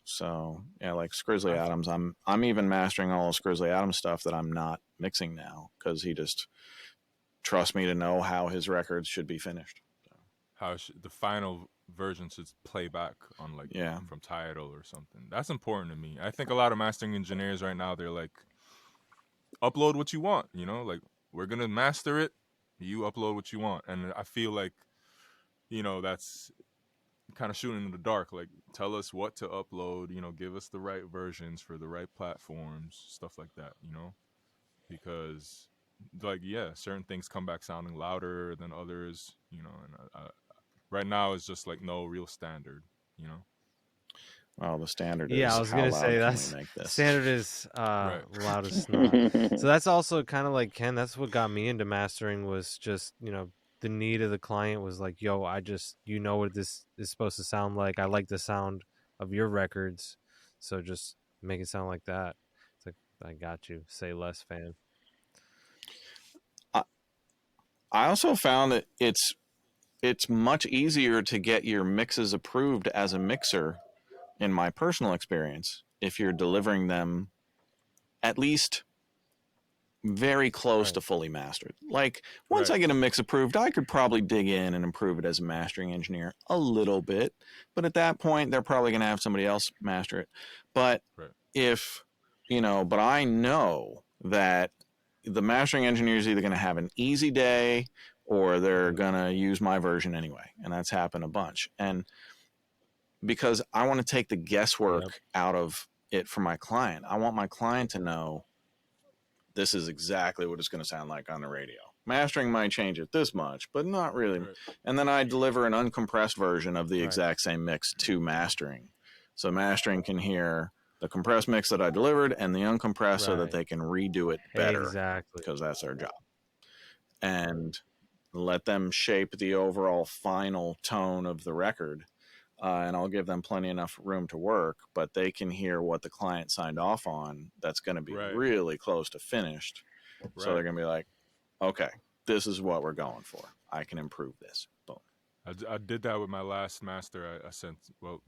so yeah, like Scrizzly Adams, I'm even mastering all of Scrizzly Adams stuff that I'm not mixing now, because he just trusts me to know how his records should be finished. So. How the final version should play back on, like, from Tidal or something. That's important to me. I think a lot of mastering engineers right now, they're like, upload what you want, like, we're gonna master it, you upload what you want. And I feel like, that's kind of shooting in the dark. Like, tell us what to upload, give us the right versions for the right platforms, stuff like that, because like, yeah, certain things come back sounding louder than others, you know. And right now it's just like no real standard, you know. Well, the standard Yeah, is I was how gonna loud say can we that's make this? standard is Right. loud as snot. So that's also kind of like Ken. That's what got me into mastering was just the need of the client was like, yo, I just what this is supposed to sound like. I like the sound of your records, so just make it sound like that. It's like I got you. Say less, fan. I also found that it's much easier to get your mixes approved as a mixer, in my personal experience, if you're delivering them at least very close Right. to fully mastered. Like, once Right. I get a mix approved, I could probably dig in and improve it as a mastering engineer a little bit. But at that point, they're probably going to have somebody else master it. But Right. if, but I know that the mastering engineer is either going to have an easy day or they're going to use my version anyway. And that's happened a bunch. And because I want to take the guesswork out of it for my client, I want my client to know this is exactly what it's going to sound like on the radio. Mastering might change it this much, but not really. Right. And then I deliver an uncompressed version of the exact same mix to mastering. So mastering can hear the compressed mix that I delivered and the uncompressed so that they can redo it better. Exactly. Because that's their job. And let them shape the overall final tone of the record. And I'll give them plenty enough room to work, but they can hear what the client signed off on that's going to be really close to finished. So they're going to be like, okay, this is what we're going for. I can improve this. Boom. I did that with my last master. I sent,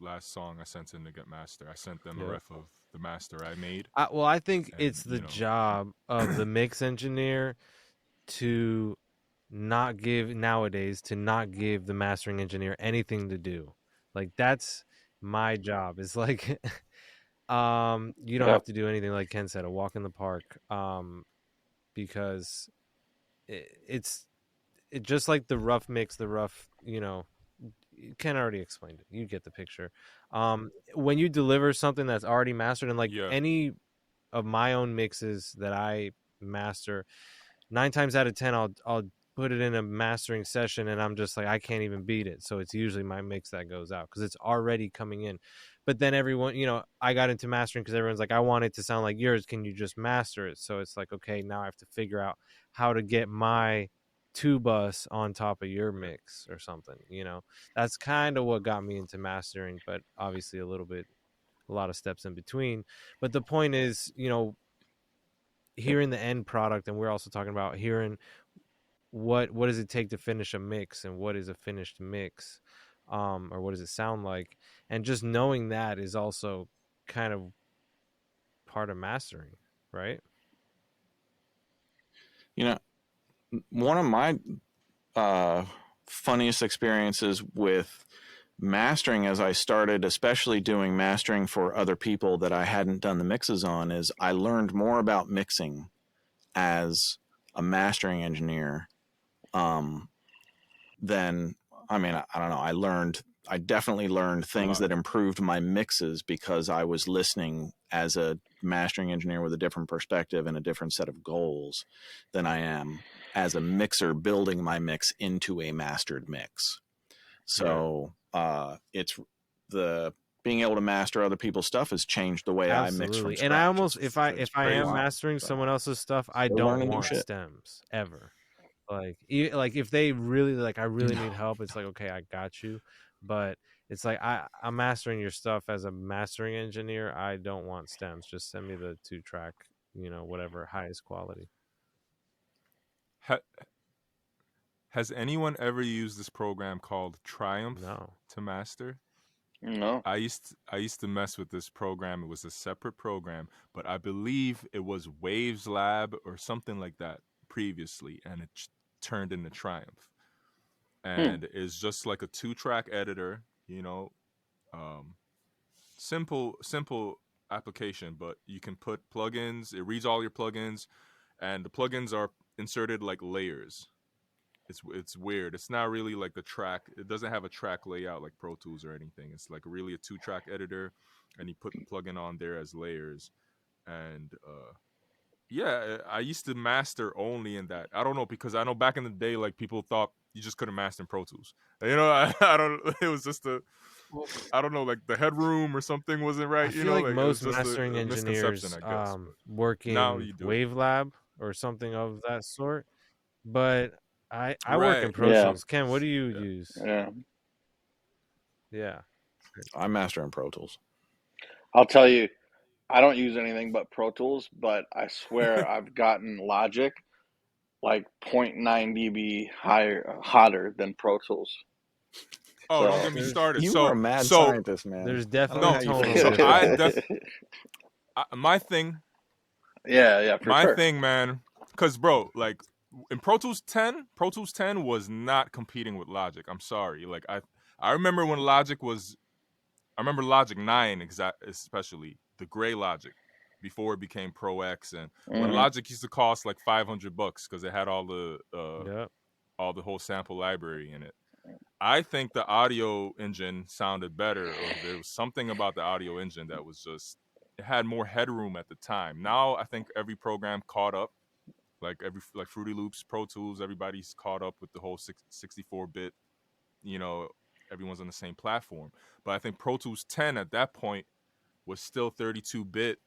last song I sent in to get master. I sent them a ref of the master I made. I think it's the job of the mix engineer to not give the mastering engineer anything to do. Like that's my job. It's like you don't have to do anything, like Ken said, a walk in the park. Because it's just like the rough mix, Ken already explained it. You get the picture. When you deliver something that's already mastered, and like any of my own mixes that I master, 9 times out of 10 I'll put it in a mastering session and I'm just like, I can't even beat it. So it's usually my mix that goes out because it's already coming in. But then everyone, I got into mastering because everyone's like, I want it to sound like yours. Can you just master it? So it's like, okay, now I have to figure out how to get my 2-bus on top of your mix or something. That's kind of what got me into mastering, but obviously a lot of steps in between. But the point is, hearing the end product, and we're also talking about hearing what does it take to finish a mix and what is a finished mix, or what does it sound like, and just knowing that is also kind of part of mastering, right? One of my funniest experiences with mastering as I started, especially doing mastering for other people that I hadn't done the mixes on, is I learned more about mixing as a mastering engineer than, I don't know. I definitely learned things that improved my mixes because I was listening as a mastering engineer with a different perspective and a different set of goals than I am as a mixer building my mix into a mastered mix. So it's the being able to master other people's stuff has changed the way I mix from scratch. And I almost, if I am mastering someone else's stuff, I don't want stems ever. Like if they really I really need help, it's like, okay, I got you. But it's like I'm mastering your stuff as a mastering engineer. I don't want stems. Just send me the 2-track, whatever highest quality. Has anyone ever used this program called Triumph to master? No. I used to mess with this program. It was a separate program, but I believe it was Waves Lab or something like that previously, and it turned into Triumph. And it's just like a 2-track editor, simple application, but you can put plugins. It reads all your plugins, and the plugins are inserted like layers. It's weird. It's not really like the track. It doesn't have a track layout like Pro Tools or anything. It's like really a 2-track editor, and you put the plugin on there as layers, and Yeah, I used to master only in that. I don't know, because I know back in the day, like, people thought you just couldn't master in Pro Tools. You know, I don't. It was just I don't know, like the headroom or something wasn't right. I You feel know, like like it was most just mastering a misconception, engineers I guess. But work now in you do. WaveLab or something of that sort. But I work in Right. Pro Yeah. Tools. Ken, what do you Yeah. use? Yeah. Yeah. I master in Pro Tools. I'll tell you, I don't use anything but Pro Tools, but I swear I've gotten Logic like 0.9 dB hotter than Pro Tools. Oh, don't So get me started. You are a mad scientist, man. There's I don't know definitely how you tonal feel about differences. my thing, yeah, for my sure. thing, man. Because, bro, like in Pro Tools 10 was not competing with Logic. I'm sorry. Like I remember when Logic was. I remember Logic 9 especially, the gray Logic, before it became Pro X, and when Mhm. Logic used to cost like $500 because it had all the Yep. whole sample library in it. I think the audio engine sounded better, or there was something about the audio engine that was just, it had more headroom at the time. Now I think every program caught up, like Fruity Loops, Pro Tools, everybody's caught up with the whole 64-bit, you know, everyone's on the same platform. But I think Pro Tools 10 at that point was still 32-bit,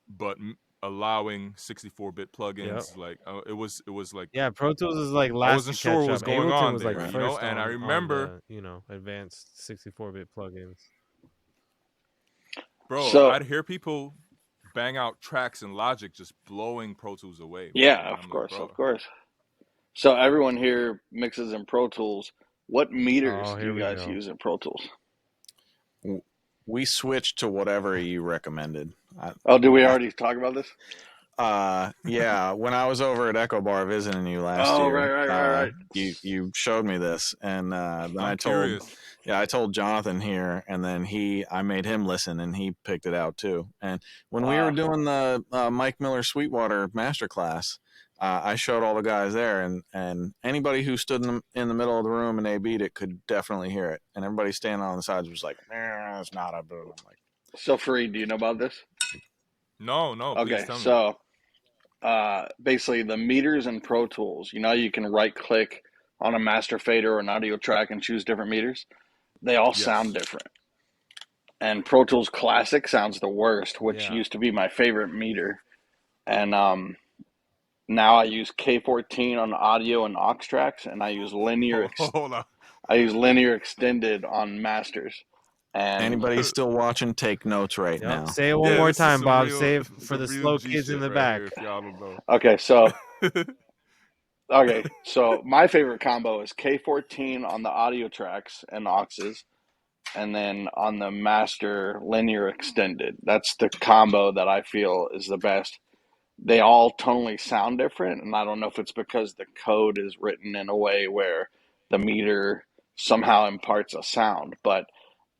but allowing 64-bit plugins. Yep. Like it was like, Yeah, Pro Tools is like I last wasn't to sure catch what was up. going Ableton on was like there, first and I on remember, the advanced 64-bit plugins. bro, So I'd hear people bang out tracks in Logic just blowing Pro Tools away, man. yeah, And of I'm like, course, bro, of course. So everyone here mixes in Pro Tools. What meters Oh, do here you we guys go. use in Pro Tools? We switched to whatever you recommended. Did we already talk about this? Yeah. When I was over at Echo Bar visiting you last Oh, year, right. you showed me this, and then I'm curious. I told Jonathan here, and then I made him listen, and he picked it out too. And when we were doing the Mike Miller Sweetwater masterclass, I showed all the guys there, and anybody who stood in the middle of the room and they beat it could definitely hear it, and everybody standing on the sides was like, "It's not a boo." I'm like, So, Fareed, do you know about this? No, please Okay, tell me. so basically the meters in Pro Tools, you can right click on a master fader or an audio track and choose different meters. They all sound different. And Pro Tools Classic sounds the worst, which used to be my favorite meter. And now I use K14 on audio and aux tracks, and I use linear extended on masters. And anybody still watching, take notes right now. Say it one more time, Bob. Say it for the slow G kids in the right back. here, if y'all don't know. Okay, so my favorite combo is K14 on the audio tracks and auxes, and then on the master linear extended. That's the combo that I feel is the best. They all tonally sound different, and I don't know if it's because the code is written in a way where the meter somehow imparts a sound, but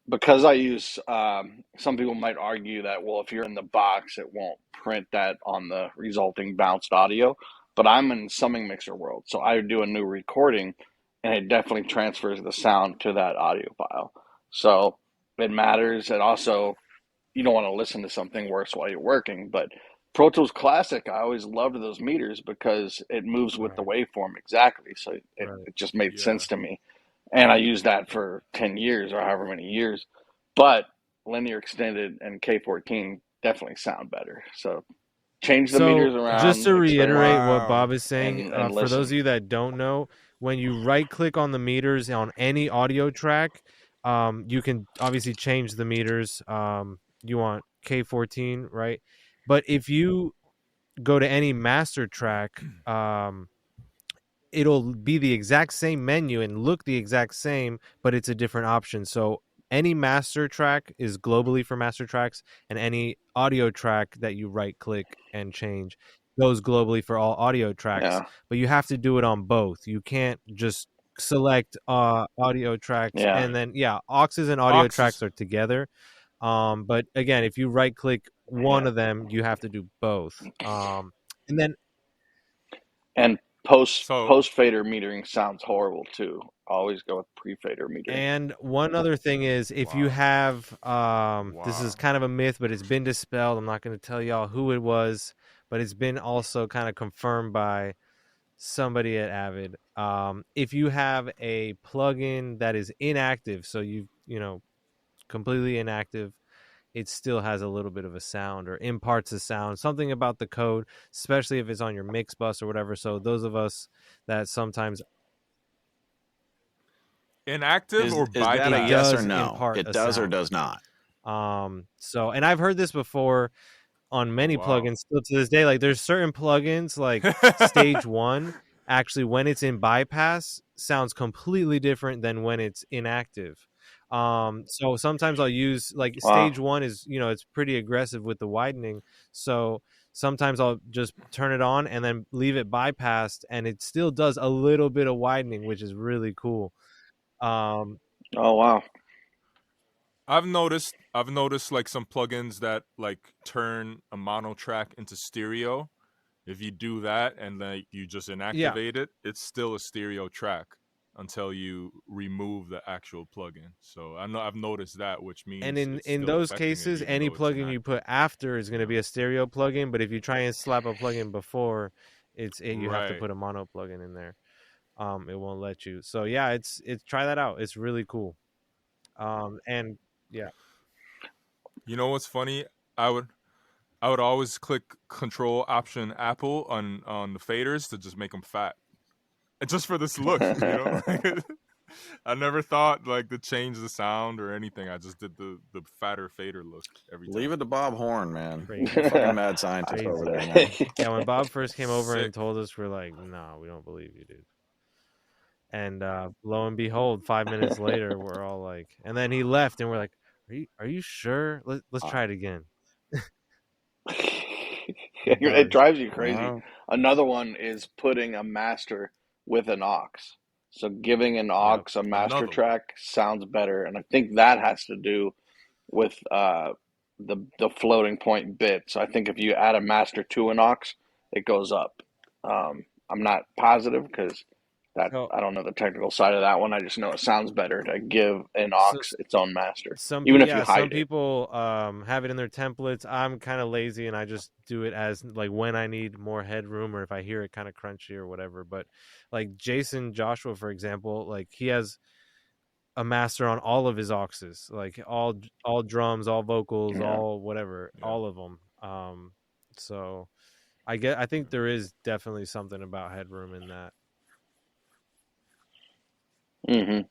because I use, some people might argue that, well, if you're in the box, it won't print that on the resulting bounced audio. But I'm in summing mixer world, so I do a new recording, and it definitely transfers the sound to that audio file. So it matters. And also, you don't want to listen to something worse while you're working. But Pro Tools Classic, I always loved those meters because it moves with the waveform exactly. So it just made sense to me. And I used that for 10 years or however many years. But linear extended and K14 definitely sound better. So change the meters around. Just to reiterate experiment, what Bob is saying, and for those listen. of you that don't know, when you right click on the meters on any audio track, you can obviously change the meters. You want K14, right? But if you go to any master track, it'll be the exact same menu and look the exact same, but it's a different option. So any master track is globally for master tracks, and any audio track that you right click and change goes globally for all audio tracks. Yeah. But you have to do it on both. You can't just select audio tracks and then auxes and audio tracks are together. But again, if you right click one of them, you have to do both. And then post fader metering sounds horrible too. Always go with pre fader metering. And one other thing is, if you have this is kind of a myth, but it's been dispelled. I'm not going to tell y'all who it was, but it's been also kind of confirmed by somebody at Avid. If you have a plugin that is inactive, so completely inactive, it still has a little bit of a sound or imparts a sound, something about the code, especially if it's on your mix bus or whatever. So those of us that sometimes Inactive or is that a bypass? yes or does no? impart It a does or sound. does not. And I've heard this before on many plugins still to this day. Like there's certain plugins like Stage 1 actually when it's in bypass sounds completely different than when it's inactive. So sometimes I'll use like Stage 1 is, it's pretty aggressive with the widening. So sometimes I'll just turn it on and then leave it bypassed and it still does a little bit of widening, which is really cool. Oh wow. I've noticed like some plugins that like turn a mono track into stereo. If you do that and then you just inactivate it, it's still a stereo track until you remove the actual plugin. So I've noticed that, which means and it's in still those affecting it, cases, even any though it's plugin you inactive. put after is going to be a stereo plugin. But if you try and slap a plugin before, you have to Right. put a mono plugin in there. It won't let you. So yeah, it's try that out. It's really cool. And yeah, You know what's funny? I would always click Control Option Apple on the faders to just make them fat, and just for this look, you know. I never thought like to change the sound or anything. I just did the fatter fader look every time. Leave it to Bob Horn, man. Crazy. You're a fucking mad scientist Crazy. over there, man. Yeah, when Bob first came over and Sick. told us, we're like, no, we don't believe you, dude. And lo and behold, 5 minutes later, we're all like, and then he left, and we're like, are you sure? Let's try it again. It drives you crazy. Wow. Another one is putting a master with an aux. So giving an aux a master track sounds better, and I think that has to do with the floating point bit. So I think if you add a master to an aux, it goes up. I'm not positive because I don't know the technical side of that one. I just know it sounds better to give an aux its own master, even if you hide some it. people have it in their templates. I'm kind of lazy and I just do it as like when I need more headroom or if I hear it kind of crunchy or whatever. But like Jason Joshua, for example, like he has a master on all of his auxes, like all drums, all vocals, all whatever, all of them. So I think there is definitely something about headroom in that. Yeah,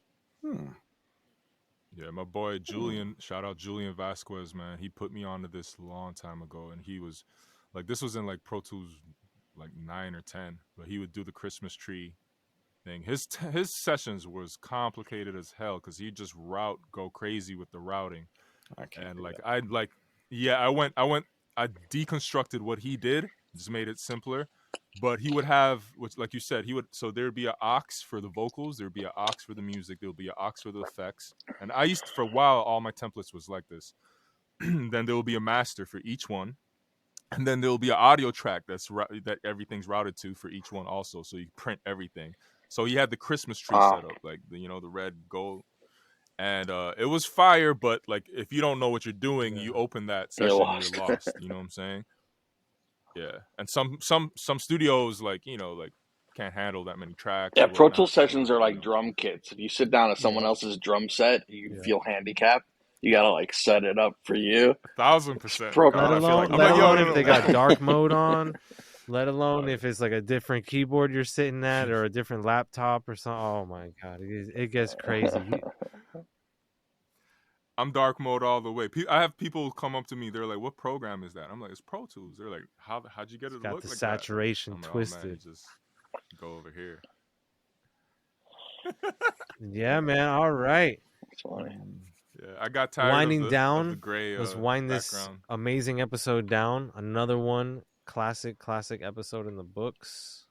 my boy Julian, shout out Julian Vasquez, man. He put me onto this a long time ago, and he was like, this was in like Pro Tools like 9 or 10, but he would do the Christmas tree thing. His sessions was complicated as hell because he'd just go crazy with the routing. And like I deconstructed what he did, just made it simpler. But he would have, which like you said, there'd be an aux for the vocals, there'd be an aux for the music, there'll be an aux for the effects. And I used to, for a while, all my templates was like this. Then there will be a master for each one. And then there will be an audio track that everything's routed to for each one also. So you print everything. So he had the Christmas tree set up, like the red, gold. And it was fire, but like if you don't know what you're doing, you open that session, you're lost. You know what I'm saying? Yeah. And some studios like can't handle that many tracks. Yeah, Pro Tool sessions are like drum kits. If you sit down at someone else's drum set, you feel handicapped. You gotta like set it up for you. 1,000%. Let alone if they got dark mode on. Let alone if it's like a different keyboard you're sitting at or a different laptop or something. Oh my god, it gets crazy. I'm dark mode all the way. I have people come up to me. They're like, "What program is that?" I'm like, "It's Pro Tools." They're like, "How'd you get it to got look the like saturation that?" twisted. Oh, man, just go over here. Yeah, man. All right. That's funny. Yeah, I got tired Winding of down. of the gray. Let's wind background. this amazing episode down. Another one, classic episode in the books.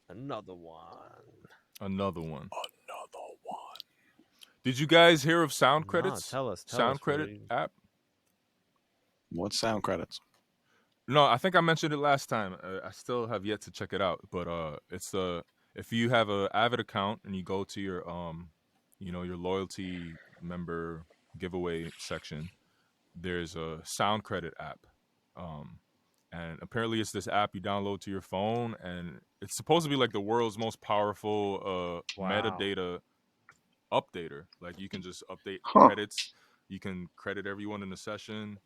Another one. Did you guys hear of Sound Credits? Tell us. Sound Credit app. What's Sound Credits? No, I think I mentioned it last time. I still have yet to check it out, but it's if you have a Avid account and you go to your your loyalty member giveaway section, there's a Sound Credit app, And apparently it's this app you download to your phone, and it's supposed to be like the world's most powerful metadata updater. Like you can just update credits. You can credit everyone in the session.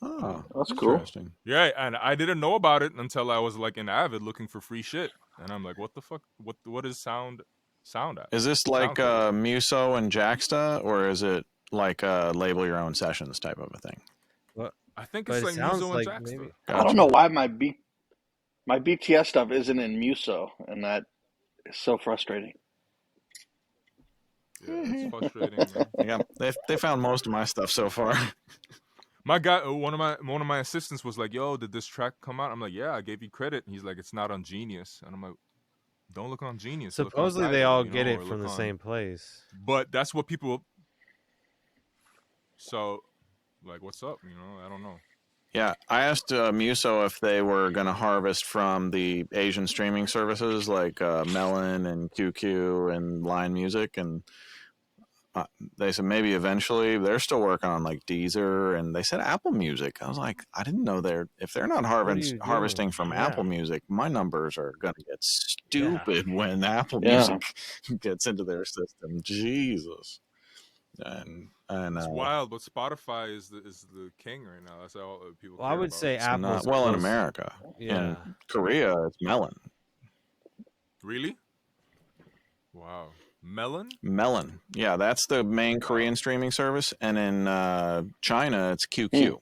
Oh, that's cool. interesting. Yeah, and I didn't know about it until I was like in Avid looking for free shit. And I'm like, what the fuck? What is sound at? Is this like Muso and Jaxsta, or is it like label your own sessions type of a thing? Well, I think but it's it like sounds Muso like and Jaxsta. maybe. I don't know why my BTS stuff isn't in Muso, and that is so frustrating. Yeah, it's frustrating, man. Yeah, they found most of my stuff so far. My guy, one of my assistants was like, "Yo, did this track come out?" I'm like, "Yeah, I gave you credit." And he's like, "It's not on Genius," and I'm like, "Don't look on Genius." Supposedly look on they Tidal, all get it from the on... same place. But that's what people. So, like, what's up? I don't know. Yeah, I asked Muso if they were going to harvest from the Asian streaming services like Melon and QQ and Line Music, and they said maybe eventually. They're still working on like Deezer, and they said Apple Music. I was like, I didn't know if they're not harvesting from Apple Music, my numbers are going to get stupid when Apple Music gets into their system. Jesus. And it's wild, but Spotify is the king right now. That's all people. Well, I would say Atmos. Well, in America, yeah. In Korea, it's Melon. Really? Wow, Melon. Yeah, that's the main Korean streaming service, and in China, it's QQ.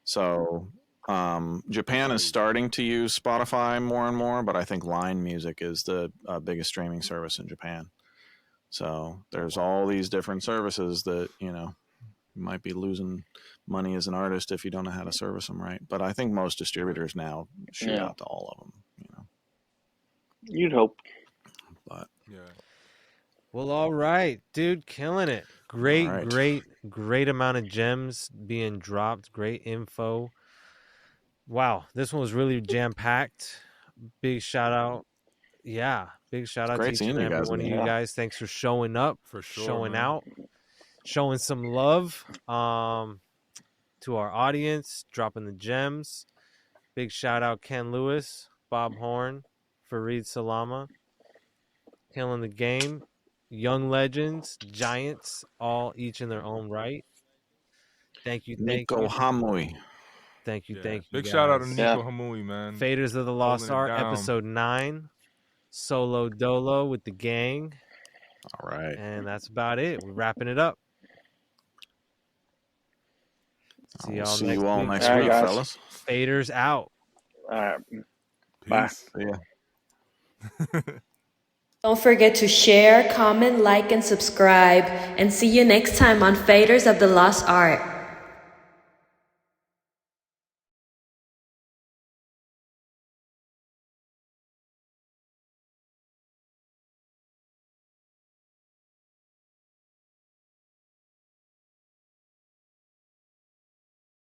So Japan is starting to use Spotify more and more, but I think Line Music is the biggest streaming service in Japan. So there's all these different services that, you might be losing money as an artist if you don't know how to service them right. But I think most distributors now shoot out to all of them, You'd hope. But Well, all right, dude, killing it. Great amount of gems being dropped. Great info. Wow, this one was really jam-packed. Big shout out. Yeah, big shout out to each and every one of you guys. Thanks for showing up, for sure, showing out, showing some love to our audience, dropping the gems. Big shout out Ken Lewis, Bob Horn, Fareed Salamah, killing the game. Young legends, giants, all each in their own right. Thank you, Nico Hamui. Thank you, Big guys. shout out to Nico Hamui, man. Faders of the Lost Art, episode 9. Solo Dolo with the gang. All right. And that's about it. We're wrapping it up. See you all next week, fellas. Faders out. All right. Bye. Yeah. Don't forget to share, comment, like, and subscribe. And see you next time on Faders of the Lost Art.